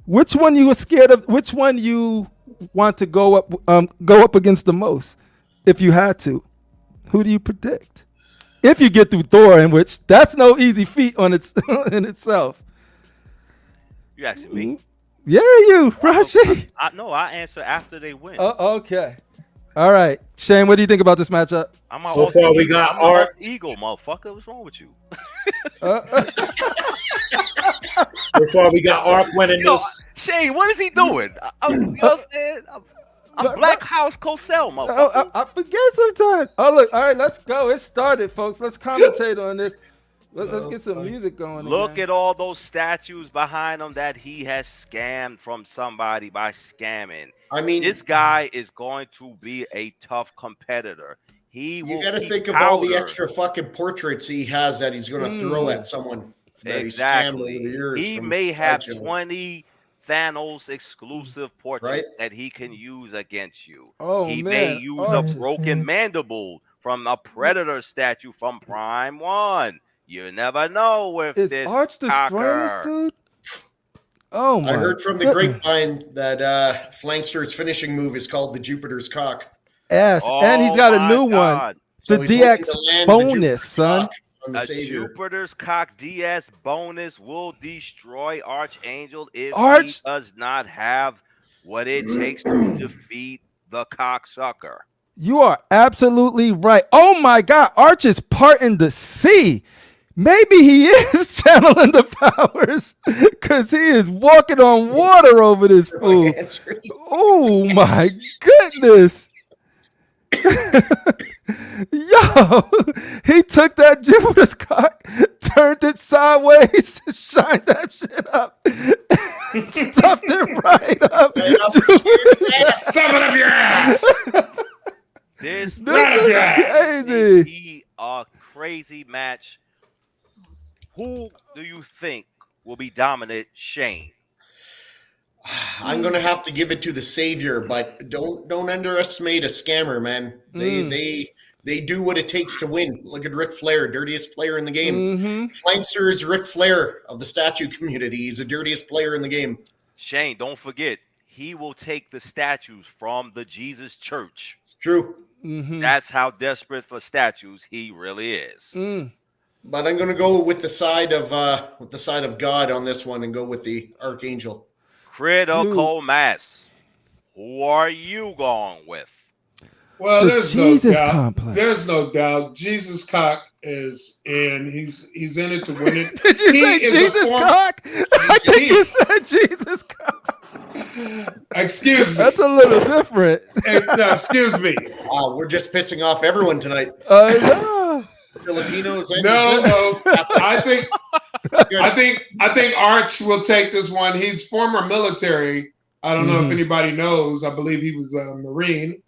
Which one you were scared of? Which one you want to go up against the most? If you had to, who do you predict? If you get through Thor, in which that's no easy feat on its in itself. You asking me? Yeah, you, Rashi. No, I answer after they win. Okay. All right, Shane, what do you think about this matchup? So far, we got Arch. Eagle, motherfucker. What's wrong with you? So far, we got Arch winning this. Shane, what is he doing? You know what I'm saying? I'm Black House Cosell, motherfucker. I forget sometimes. Oh, look. All right, let's go. It started, folks. Let's commentate on this. Let's get some music going. Look at all those statues behind him that he has scammed from somebody by scamming. I mean, this guy is going to be a tough competitor. You got to think of all the extra fucking portraits he has that he's going to throw at someone. Exactly. He may have 20 Thanos exclusive portraits that he can use against you. He may use a broken mandible from a Predator statue from Prime 1. You never know with this Arch destroying this dude? Oh my! I heard from the grapevine that Flankster's finishing move is called the Jupiter's cock. Yes, and he's got a new one. So the DX bonus, son. A Jupiter's cock DS bonus will destroy Archangel if he does not have what it takes to defeat the cocksucker. You are absolutely right. Oh my God, Arch is parting the sea. Maybe he is channeling the powers because he is walking on water over this fool. Oh my goodness. Yo, he took that Jupiter's cock, turned it sideways, shined that shit up, stuffed it right up. Stuff it up your ass. This is crazy. A crazy match. Who do you think will be dominant, Shane? I'm gonna have to give it to the savior, but don't underestimate a scammer, man. They do what it takes to win. Look at Ric Flair, dirtiest player in the game. Flankster is Ric Flair of the statue community. He's the dirtiest player in the game. Shane, don't forget, he will take the statues from the Jesus Church. It's true. That's how desperate for statues he really is. But I'm gonna go with the side of God on this one and go with the Archangel. Critical mass. Who are you going with? Well, there's Jesus no doubt. complex. There's no doubt. Jesus cock is in. He's in it to win it. Did you say Jesus cock? I think you said Jesus cock. Excuse me. That's a little different. No, excuse me. We're just pissing off everyone tonight. No. Filipinos. No. I think Arch will take this one. He's former military. I don't know if anybody knows. I believe he was a Marine.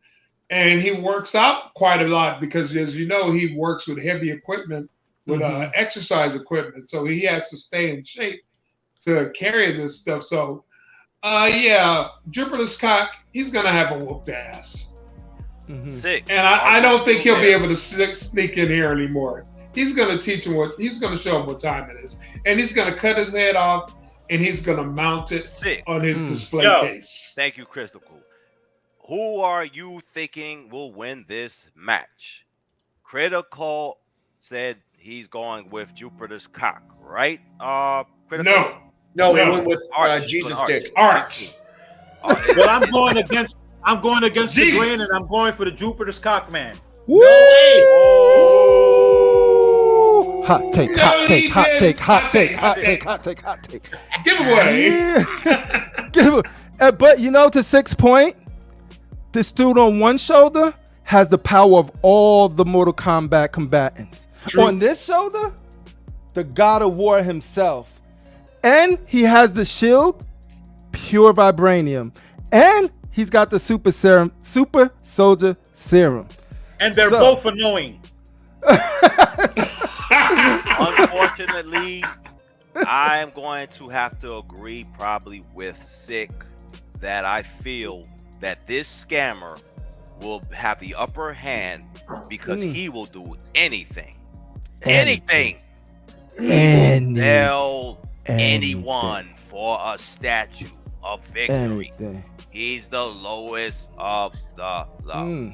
And he works out quite a lot because, as you know, he works with heavy equipment, with exercise equipment. So he has to stay in shape to carry this stuff. So, Jupiter's cock, he's going to have a whooped ass. Sick. And I don't think he'll be able to sneak in here anymore. He's going to teach him he's going to show him what time it is. And he's going to cut his head off and he's going to mount it on his display case. Thank you, Crystal Cool. Who are you thinking will win this match? Critical said he's going with Jupiter's cock, right? No, he went with Jesus Dick. Arch. Well, I'm going against the grain, and I'm going for the Jupiter's cock man. Woo! No way. Hot take. Giveaway. But to 6 point, this dude on one shoulder has the power of all the Mortal Kombat combatants. True. On this shoulder, the God of War himself. And he has the shield, pure vibranium. And he's got the super soldier serum. And they're both annoying. Unfortunately, I am going to have to agree probably with Sick that I feel that this scammer will have the upper hand because he will do anything. Anything. Anyone for a statue of victory. He's the lowest of the low.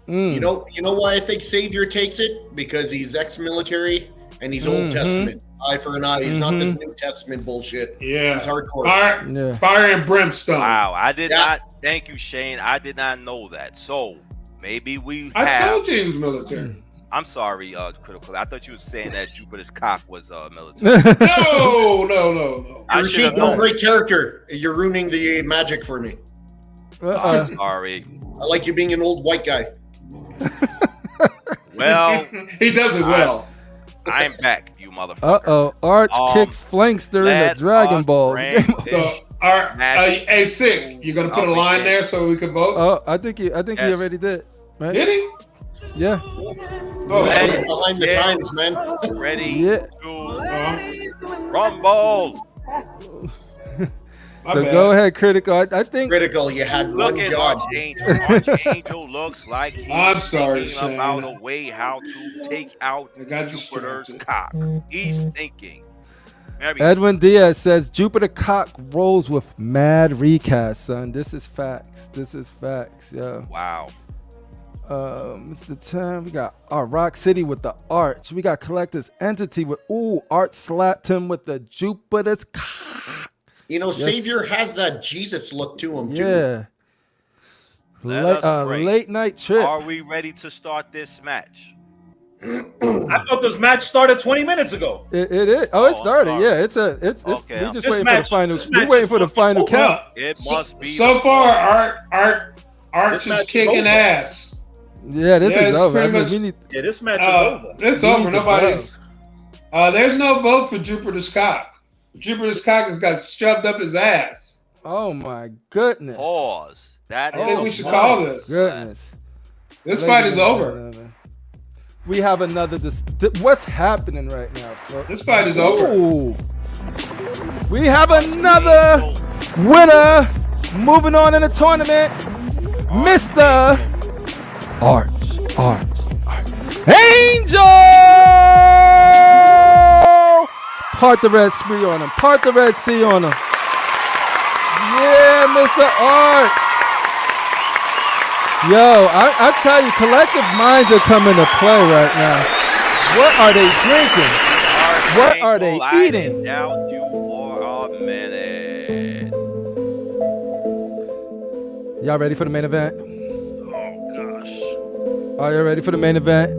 You know why I think Savior takes it? Because he's ex-military and he's Old Testament. Eye for an eye. He's not this New Testament bullshit. Yeah. He's hardcore. Fire and brimstone. Wow. I did not. Thank you, Shane. I did not know that. So maybe I told you he was military. I'm sorry, Critical. I thought you were saying that Jupiter's cock was military. No. Rashid, no great character. You're ruining the magic for me. I'm sorry. I like you being an old white guy. Well, he does it well. I'm back, you motherfucker. Arch kicks flanks during the Dragon Balls. So, hey, Sick, you gonna put a line there so we can vote? Oh, I think he already did. Right? Did he? Yeah. Behind the times, man. Ready to rumble. So go ahead, Critical. I think Critical, you had one job. Archangel looks like he's thinking about a way how to take out Jupiter's cock. He's thinking. Edwin Diaz says Jupiter cock rolls with mad recast, son. This is facts. Yeah. Wow. Mr. Tim, we got our Rock City with the Arch. We got Collector's Entity with Art slapped him with the Jupiter's cock. Savior has that Jesus look to him, too. Yeah. Late night trip. Are we ready to start this match? I thought this match started 20 minutes ago. It is. Oh, it started. Yeah, it's okay. We just waiting for the final. We waiting for the final count. It must be. So far, Arch is kicking ass. Yeah, this is over. This match is over. It's over. Nobody's. There's no vote for Jupiter's cock. Jupiter's cock has got shoved up his ass. Oh my goodness. Pause. I think we should call this. Goodness. This fight is over. We have another. What's happening right now, folks? This fight is over. We have another winner. Moving on in the tournament, Mr. Arch. Angel! Part the Red Sea on him. Yeah, Mr. Arch. Yo, I tell you, collective minds are coming to play right now. What are they drinking? What are they eating? Doubt you for a minute. Y'all ready for the main event? Oh gosh. Are you ready for the main event?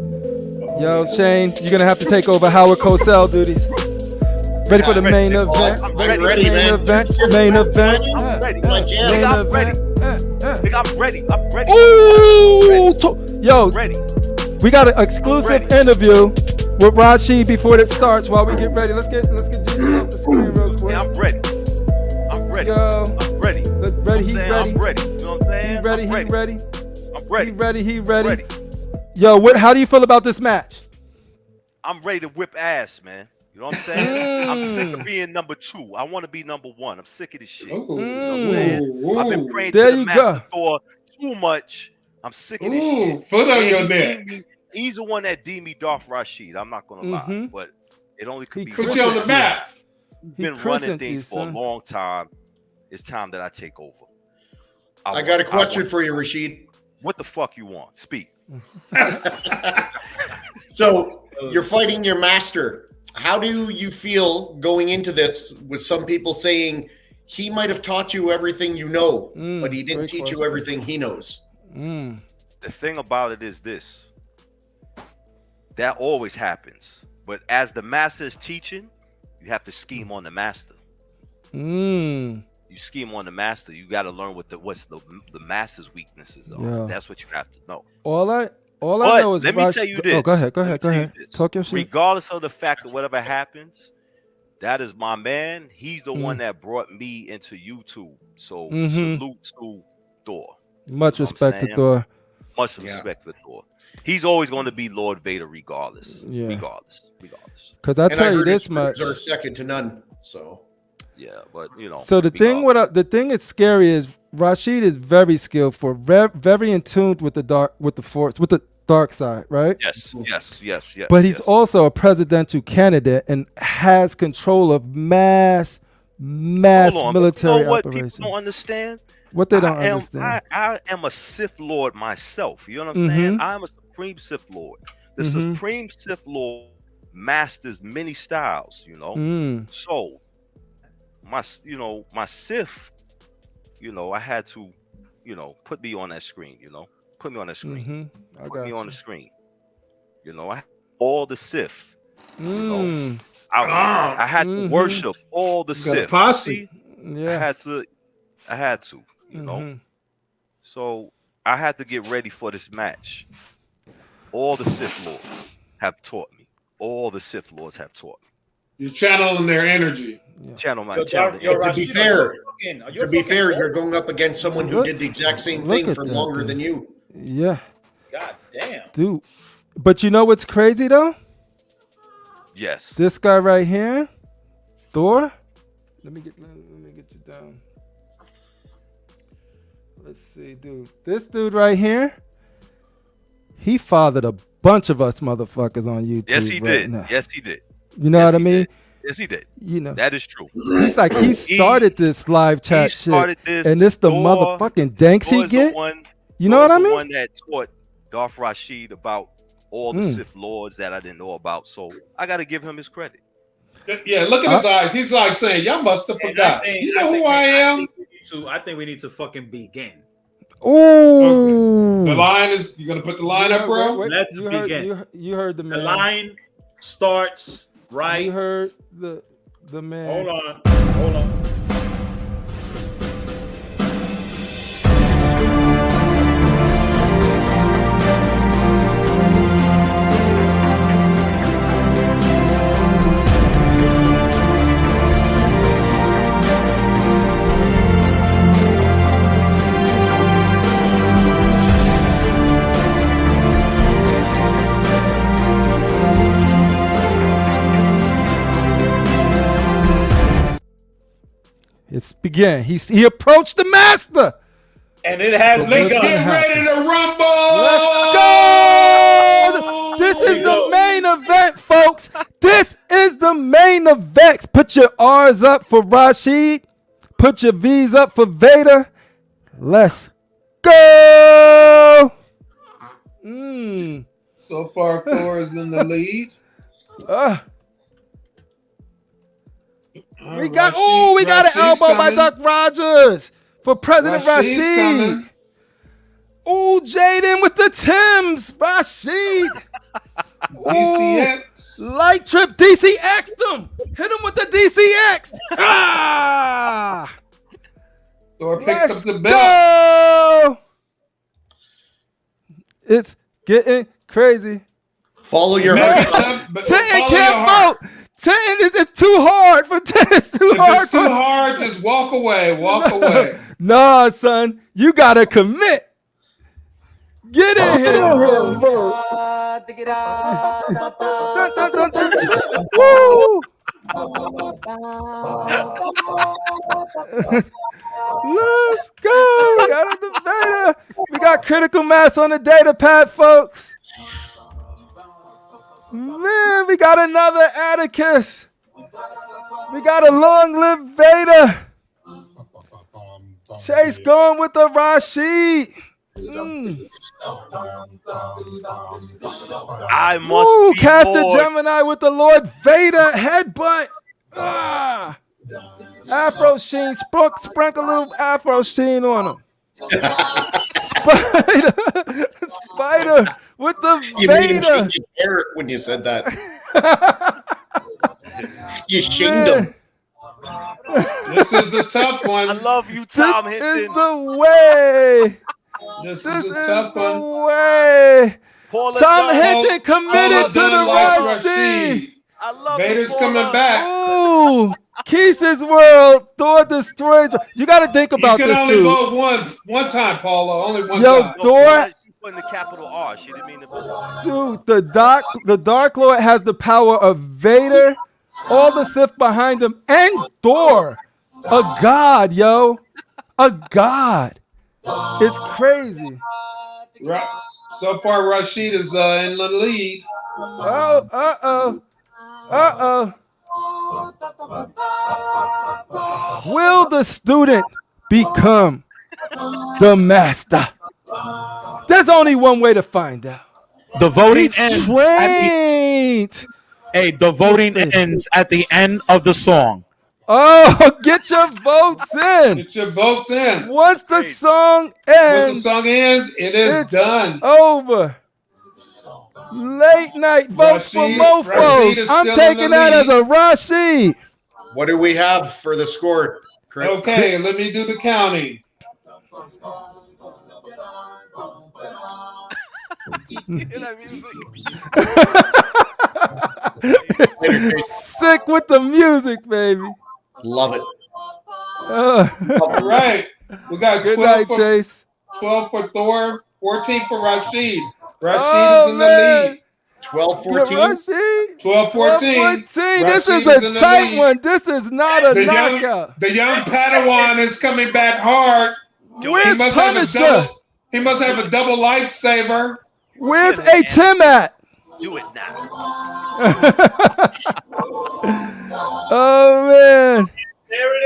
Yo, Shane, you're gonna have to take over Howard Cosell duties. Ready for the main event? I'm ready, man. Main event. I'm ready. I'm ready. Ooh! Yo, ready. We got an exclusive interview with Rashid before it starts. While we get ready, let's get Jimmy off the screen real quick. Yeah, I'm ready. Yo, I'm ready. He's ready. I'm ready. You know what I'm saying? He ready. Yo, how do you feel about this match? I'm ready to whip ass, man. You know what I'm saying? I'm sick of being number 2. I want to be number 1. I'm sick of this shit. You know what I'm saying? I've been praying to the Master Thor too much. I'm sick of this shit. Foot on your neck. He's the one that deemed me Darth Rashid. I'm not gonna lie, but it only could be. Put you on the map. Been running things for a long time. It's time that I take over. I got a question for you, Rashid. What the fuck you want? Speak. So you're fighting your master. How do you feel going into this with some people saying he might have taught you everything you know, but he didn't great teach question. you everything he knows. Mm. The thing about it is this. That always happens. But as the master is teaching, you have to scheme on the master. Mm. You scheme on the master. You got to learn what's the master's weaknesses are. Yeah. That's what you have to know. All I But know is let me tell you this. Oh, go ahead. Let me tell you this. Talk your shit. Regardless of the fact that whatever happens, that is my man. He's the one that brought me into YouTube. So salute to Thor. Much respect to Thor. Much respect for Thor. He's always going to be Lord Vader, regardless. Yeah. Regardless. Because I tell you this much, are second to none. So yeah, but you know. So the thing is scary is Rashid is very skillful, very in tune with the dark side, right? Yes. But he's also a presidential candidate and has control of mass military what operations. People don't understand. What they don't understand. I am a Sith Lord myself. You know what I'm saying? I am a Supreme Sith Lord. The Supreme Sith Lord masters many styles, you know. So my Sith, I had to, put me on that screen, Put me on that screen. Put me on the screen. I had all the Sith. I had to worship all the Sith. Yeah. I had to, So I had to get ready for this match. All the Sith Lords have taught me. All the Sith Lords have taught me. You're channeling their energy. Yeah. Channel my to be fair, you're going up against someone who did the exact same thing for longer than you. Yeah. God damn. Dude. But you know what's crazy though? Yes. This guy right here, Thor. Let me get you down. Let's see, dude. This dude right here, he fathered a bunch of us motherfuckers on YouTube. Yes, he did. Now. Yes, he did. You know what I mean? Yes, he did. That is true. He's like he started this live chat shit, and this the motherfucking danks he get. You know what I mean? The one that taught Darth Rashid about all the Sith Lords that I didn't know about. So I got to give him his credit. Yeah, look at his eyes. He's like saying, "Y'all must have forgot. You know who I am." I think we need to fucking begin. Ooh. Okay. The line is. You gonna put the line up, bro? Let's begin. You heard the man. The line starts right. You heard the man. Hold on. It's begin. He approached the master. And it has Let's begun. get ready to rumble. Let's go. This is the main event, folks. This is the main event. Put your R's up for Rashid. Put your V's up for Vader. Let's go. So far, Thor is in the lead. We got an elbow by Duck Rogers for President Rashid. Ooh, Jaden with the Tims. Rashid. DCX. Light trip DCX them. Hit him with the DCX. Thor picked up the belt. Go. It's getting crazy. Follow your heart. Tintin can't vote. Tintin, it's too hard for Tintin. It's too hard. It's too hard. Just walk away. Walk away. Nah, son. You got to commit. Get in here. Woo. Let's go. We got a debater. We got critical mass on the data pad, folks. Man, we got another Atticus. We got a long-lived Vader. Chase going with the Rashid. I must be Caster Lord. Gemini with the Lord Vader headbutt. Afro Sheen, sprinkle a little Afro Sheen on him. Spider with the You Vader. made him change his hair when you said that. You shamed him. This is a tough I one. love you, Tom This Hinton. is the way. This This is is a tough the one. way. Paula Tom Dunn. Hinton committed to Paula the Dunn likes Rashid. I love Vader's you, Paula. coming back. Ooh, Keith's world. Thor destroyed. You got to think You about can this, only dude. vote one time, Paula. Only one Yo, time. Thor. She put in the capital R. She didn't mean to put Dude, the Dark Lord has the power of Vader, all the Sith behind him, and Thor. A god, yo. A god. It's crazy. Right. So far, Rashid is in the lead. Oh, Will the student become the master? There's only one way to find out. The voting He's ends. trained. The voting ends at the end of the song. Oh, get your votes in. Get your votes in. Once the song Once ends, the song ends, it is it's done. over. Late night votes for Rashid mofos. is I'm still taking in the that as lead. a Rashid. What do we have for the score, Chris? Okay, let me do the counting. Sick with the music, baby. Love it. Uh, All right. We got good 12 night, for, Chase. 12 for Thor, 14 for Rashid. Rashid Oh, is in the man. lead. 12-14. Rashid. 12-14. 12-14. This Rashid is in a the tight lead. one. This is not a The knockout. young Padawan is coming back hard. Where's He Punisher? must have a double lightsaber. Where's A Tim at? Do it now. Oh man. There it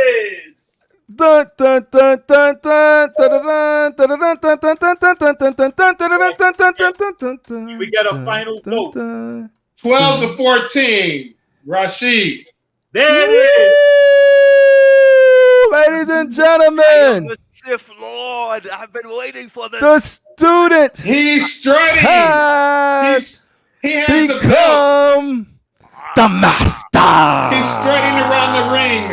is. Dun, dun, dun, dun, dun, dun, dun, dun, dun, dun, dun, dun, dun, dun, dun, dun, dun, dun, dun, dun. We got a final vote. 12 to 14. Rashid. There it is. Woo! Ladies and gentlemen, The Sith Lord. I've been waiting for this. the student He's strutting. has He has the belt. become the master. He's strutting around the ring.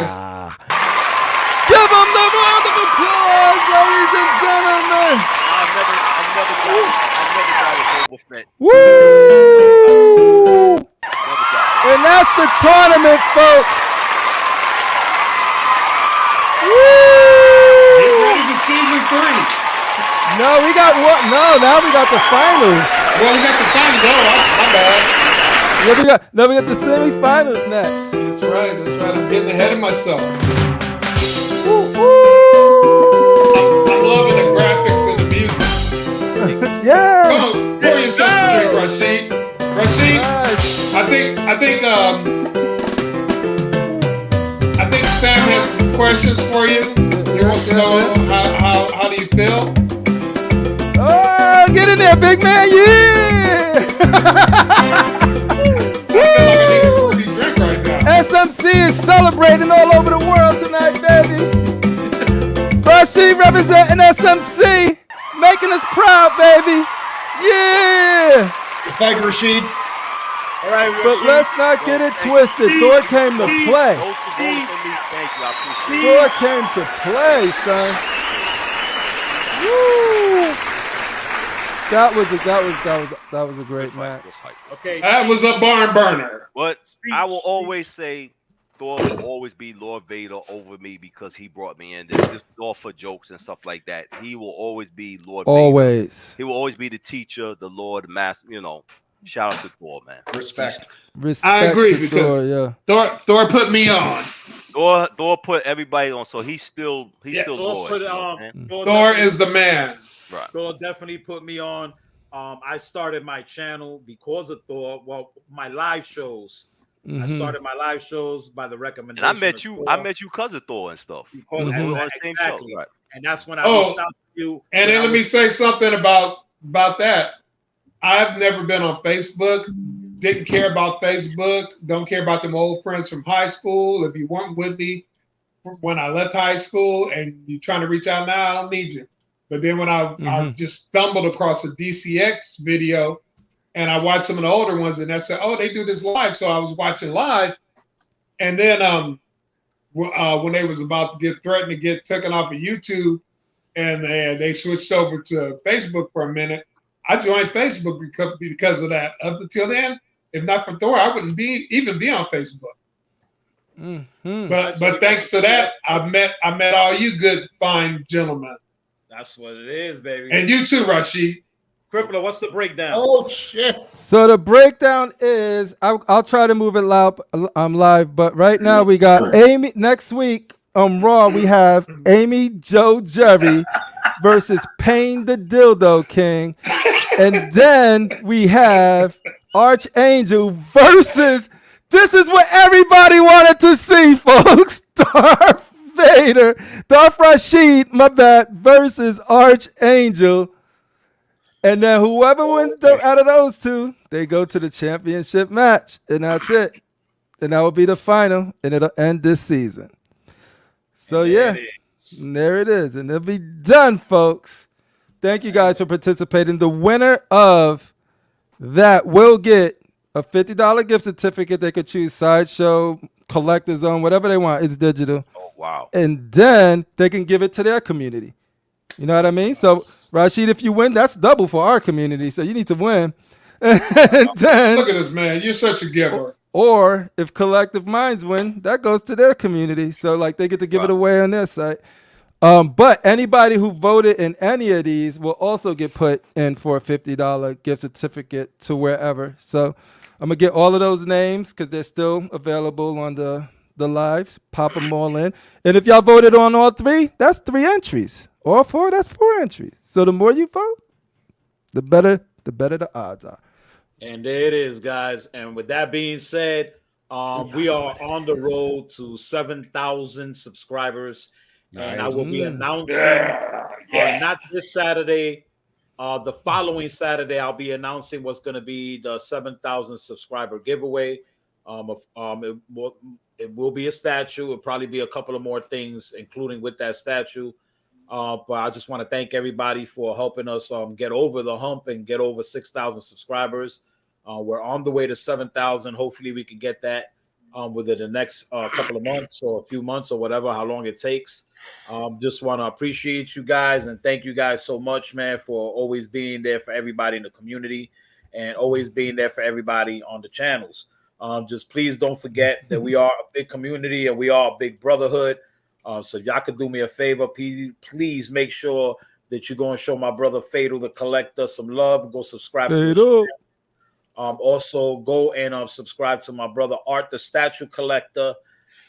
Give him the round of applause, ladies and gentlemen. I've never got a Boba Fett. Woo! Never got And that's the tournament, folks. Get Woo! ready for season 3. No, we got what? No, now we got the finals. Well, we got the final. Oh, my bad. Yeah, we got the semifinals next. That's right. I'm getting ahead of myself. Woo, I'm loving the graphics and the music. Yeah. Come on, pour yourself a drink, Rashid. Rashid, Nice. I think Sam has some questions for you. He wants to know how do you feel? Oh, get in there, big man. Yeah. I feel like I need a fruity drink right now. SMC is celebrating all over the world tonight, baby. Rashid representing SMC, making us proud, baby. Yeah. Fight, Rashid. All right, But let's not get it twisted. Thor came to play. Those who voted for me, thank you. I appreciate it. Thor came to play, son. Woo. That was a great match. Okay. That was a barn burner. But I will always say Thor will always be Lord Vader over me because he brought me in. This is all for jokes and stuff like that. He will always be Lord Vader. Always. He will always be the teacher, the Lord, the master, Shout out to Thor, man. Respect. I agree to because Thor, yeah. Thor put me on. Thor put everybody on, so he's still Yes. Lord. Thor is the man. Right. Thor definitely put me on. I started my channel because of Thor. Well, my live shows. I started my live shows by the recommendation. And I met of you. Thor. I met you because of Thor and stuff. Because We were on the same show. exactly. Right. And that's when I Oh, reached out to you. And then let me say something about that. I've never been on Facebook. Didn't care about Facebook. Don't care about them old friends from high school. If you weren't with me, when I left high school, and you're trying to reach out now, I don't need you. But then when I just stumbled across a DCX video, and I watched some of the older ones, and I said, oh, they do this live. So I was watching live. And then when they was about to get threatened to get taken off of YouTube, and they switched over to Facebook for a minute, I joined Facebook because of that. Up until then, if not for Thor, I wouldn't even be on Facebook. But thanks to that, I met all you good, fine gentlemen. That's what it is, baby. And you too, Rashid. Crippler, what's the breakdown? Oh shit! So the breakdown is, I'll try to move it live, but right now we got Amy. Next week on Raw, we have Amy Joe Jerry versus Pain the Dildo King, and then we have Archangel versus. This is what everybody wanted to see, folks. Darth Vader, Darth Rashid, my bad, versus Archangel. And then whoever wins out of those two, they go to the championship match. And that's it. And that will be the final. And it'll end this season. So, yeah, there it is. And it'll be done, folks. Thank you guys for participating. The winner of that will get a $50 gift certificate. They could choose Sideshow, Collector's Zone, whatever they want. It's digital. Oh, wow. And then they can give it to their community. You know what I mean? So, Rashid, if you win, that's double for our community. So you need to win. And then, look at this, man. You're such a giver. Or if Collective Minds win, that goes to their community. So, like, they get to give it away on their site. But anybody who voted in any of these will also get put in for a $50 gift certificate to wherever. So I'm going to get all of those names because they're still available on the lives. Pop them all in. And if y'all voted on all three, that's 3 entries. All 4, that's 4 entries. So the more you vote, the better the odds are. And there it is, guys. And with that being said, we are on the road to 7,000 subscribers. Nice. And I will be announcing not this Saturday, the following Saturday, I'll be announcing what's going to be the 7,000 subscriber giveaway. It will be a statue. It'll probably be a couple of more things, including with that statue. But I just want to thank everybody for helping us get over the hump and get over 6,000 subscribers. We're on the way to 7,000. Hopefully we can get that within the next couple of months or a few months or whatever, how long it takes. Just want to appreciate you guys and thank you guys so much, man, for always being there for everybody in the community and always being there for everybody on the channels. Just please don't forget that we are a big community and we are a big brotherhood. So y'all could do me a favor. Please make sure that you go and show my brother Fatal the Collector some love. Go subscribe to the channel. Also, go and subscribe to my brother Art the Statue Collector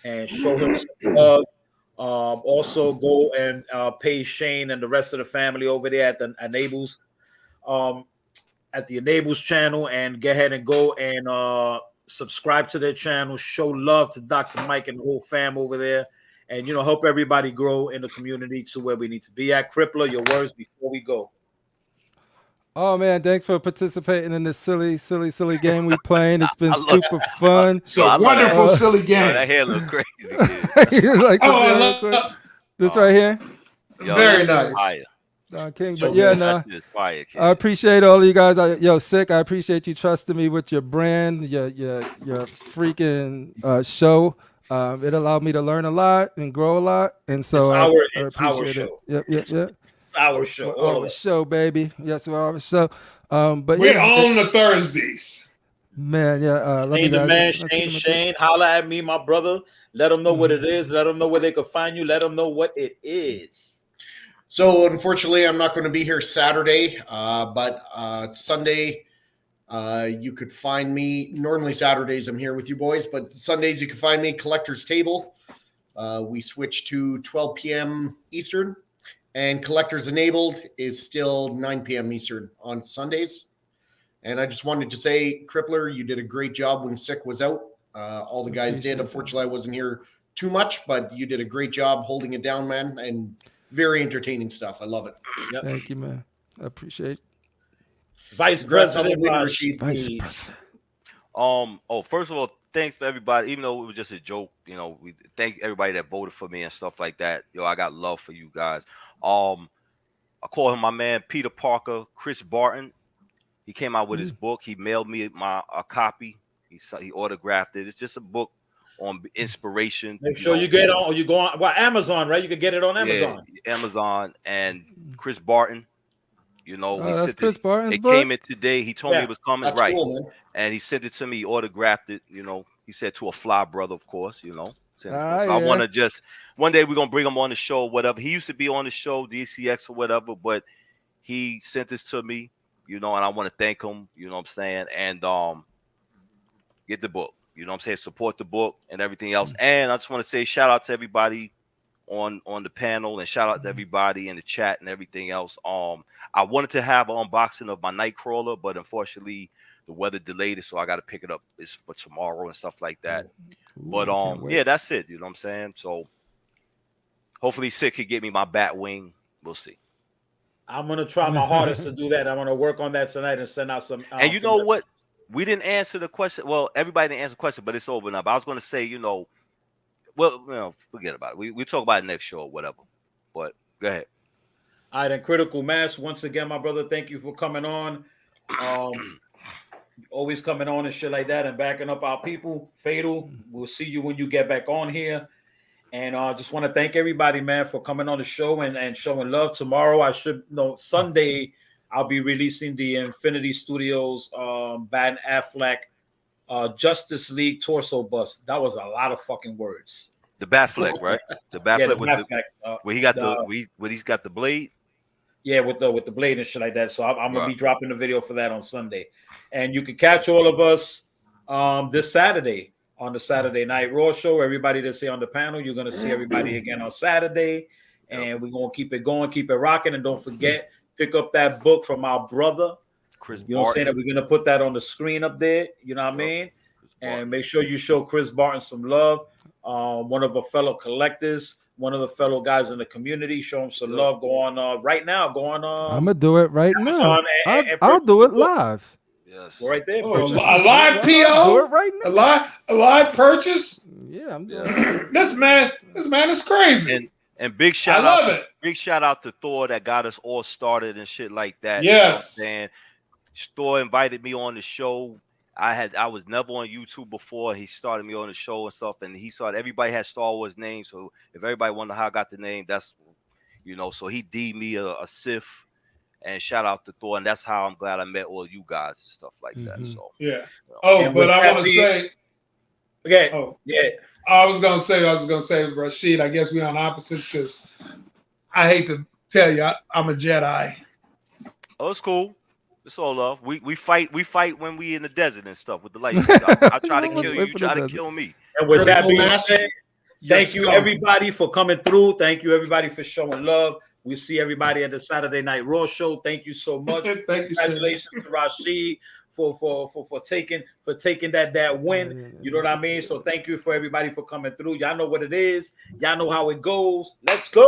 and show him some love. Also, go and pay Shane and the rest of the family over there at the Enables channel and go ahead and go and subscribe to their channel. Show love to Dr. Mike and the whole fam over there. And, you know, help everybody grow in the community to where we need to be at. Crippler, your words before we go. Oh, man, thanks for participating in this silly game we playing. It's been super fun. It's a wonderful, silly game. That hair look crazy, dude. Like this right here? Yo, very nice. King, so but yeah, no. I appreciate all of you guys. Sick. I appreciate you trusting me with your brand, your freaking show. It allowed me to learn a lot and grow a lot, and so it's our show. Yep. It's our show. Our show, baby. Yes, we're our show. But we own the Thursdays. Man, yeah. Love you guys. Shane, holla at me, my brother. Let them know what it is. Let them know where they can find you. Let them know what it is. So, unfortunately, I'm not going to be here Saturday, but Sunday. You could find me. Normally Saturdays I'm here with you boys, but Sundays you can find me Collector's Table. We switch to 12 p.m. Eastern, and Collectors Enabled is still 9 p.m. Eastern on Sundays. And I just wanted to say, Crippler, you did a great job when Sick was out. All the guys did. Unfortunately, I wasn't here too much, but you did a great job holding it down, man, and very entertaining stuff. I love it. Yep. Thank you, man. I appreciate it. Vice President. Vice President. First of all, thanks for everybody. Even though it was just a joke, we thank everybody that voted for me and stuff like that. I got love for you guys. I call him my man Peter Parker, Chris Barton. He came out with his book. He mailed me a copy. He autographed it. It's just a book on inspiration. Make sure you get on. You go on Amazon, right? You can get it on Amazon. Yeah, Amazon. And Chris Barton. That's Chris Barton's it book? came in today. He told me it was coming. That's right. cool, man. And he sent it to me. He autographed it. He said to a fly brother, of course. So yeah. I want to just one day we're gonna bring him on the show, whatever. He used to be on the show, DCX or whatever, but he sent this to me, and I want to thank him. You know what I'm saying? And get the book. You know what I'm saying? Support the book and everything else. And I just want to say shout out to everybody on the panel and shout out to everybody in the chat and everything else. I wanted to have an unboxing of my Nightcrawler, but unfortunately the weather delayed it, so I got to pick it up. It's for tomorrow and stuff like that. But yeah, that's it. You know what I'm saying? So hopefully Sid could get me my bat wing. We'll see. I'm gonna try my hardest to do that. I'm gonna work on that tonight and send out some. And you know what? We didn't answer the question. Well, everybody didn't answer the question, but it's over now. But I was gonna say, forget about it. We talk about it next show or whatever. But go ahead. All right, and Critical Mass, once again, my brother, thank you for coming on. Always coming on and shit like that and backing up our people. Fatal, we'll see you when you get back on here. And I just want to thank everybody, man, for coming on the show and showing love. Tomorrow, Sunday, I'll be releasing the Infinity Studios Ben Affleck Justice League torso bust. That was a lot of fucking words. The Batfleck, right? The Batfleck where he got he's got the blade. Yeah, with the blade and shit like that. So I'm gonna be dropping the video for that on Sunday, and you can catch all of us this Saturday on the Saturday Night Raw show. Everybody that's here on the panel, you're gonna see everybody again on Saturday, and we're gonna keep it going, keep it rocking, and don't forget, pick up that book from our brother Chris. You know what I'm saying? That we're gonna put that on the screen up there. You know what I mean? And make sure you show Chris Barton some love. One of our fellow collectors. One of the fellow guys in the community, show him some love. Go on right now. Go on. I'm gonna do it right now. I'll do it live. Yes, go right there. A live PO. Do it right now. A live purchase. Yeah, I'm doing it. This man is crazy. And big shout I out. love it. Big shout out to Thor that got us all started and shit like that. Yes. And Thor invited me on the show. I was never on YouTube before. He started me on the show and stuff, and he saw everybody had Star Wars names. So if everybody wonder how I got the name, that's so he D'd me a Sith, and shout out to Thor, and that's how I'm glad I met all you guys and stuff like that. So yeah. But I want to say, okay. Oh yeah. I was gonna say, Rashid. I guess we're on opposites because I hate to tell you, I'm a Jedi. Oh, it's cool. It's all love. We fight when we in the desert and stuff with the lightsaber. I try to kill you. You try to kill me. And with that being said, thank you everybody for coming through. Thank you everybody for showing love. We see everybody at the Saturday Night Raw show. Thank you so much. Congratulations to Rashid for taking that win. You know what I mean? So thank you for everybody for coming through. Y'all know what it is. Y'all know how it goes. Let's go.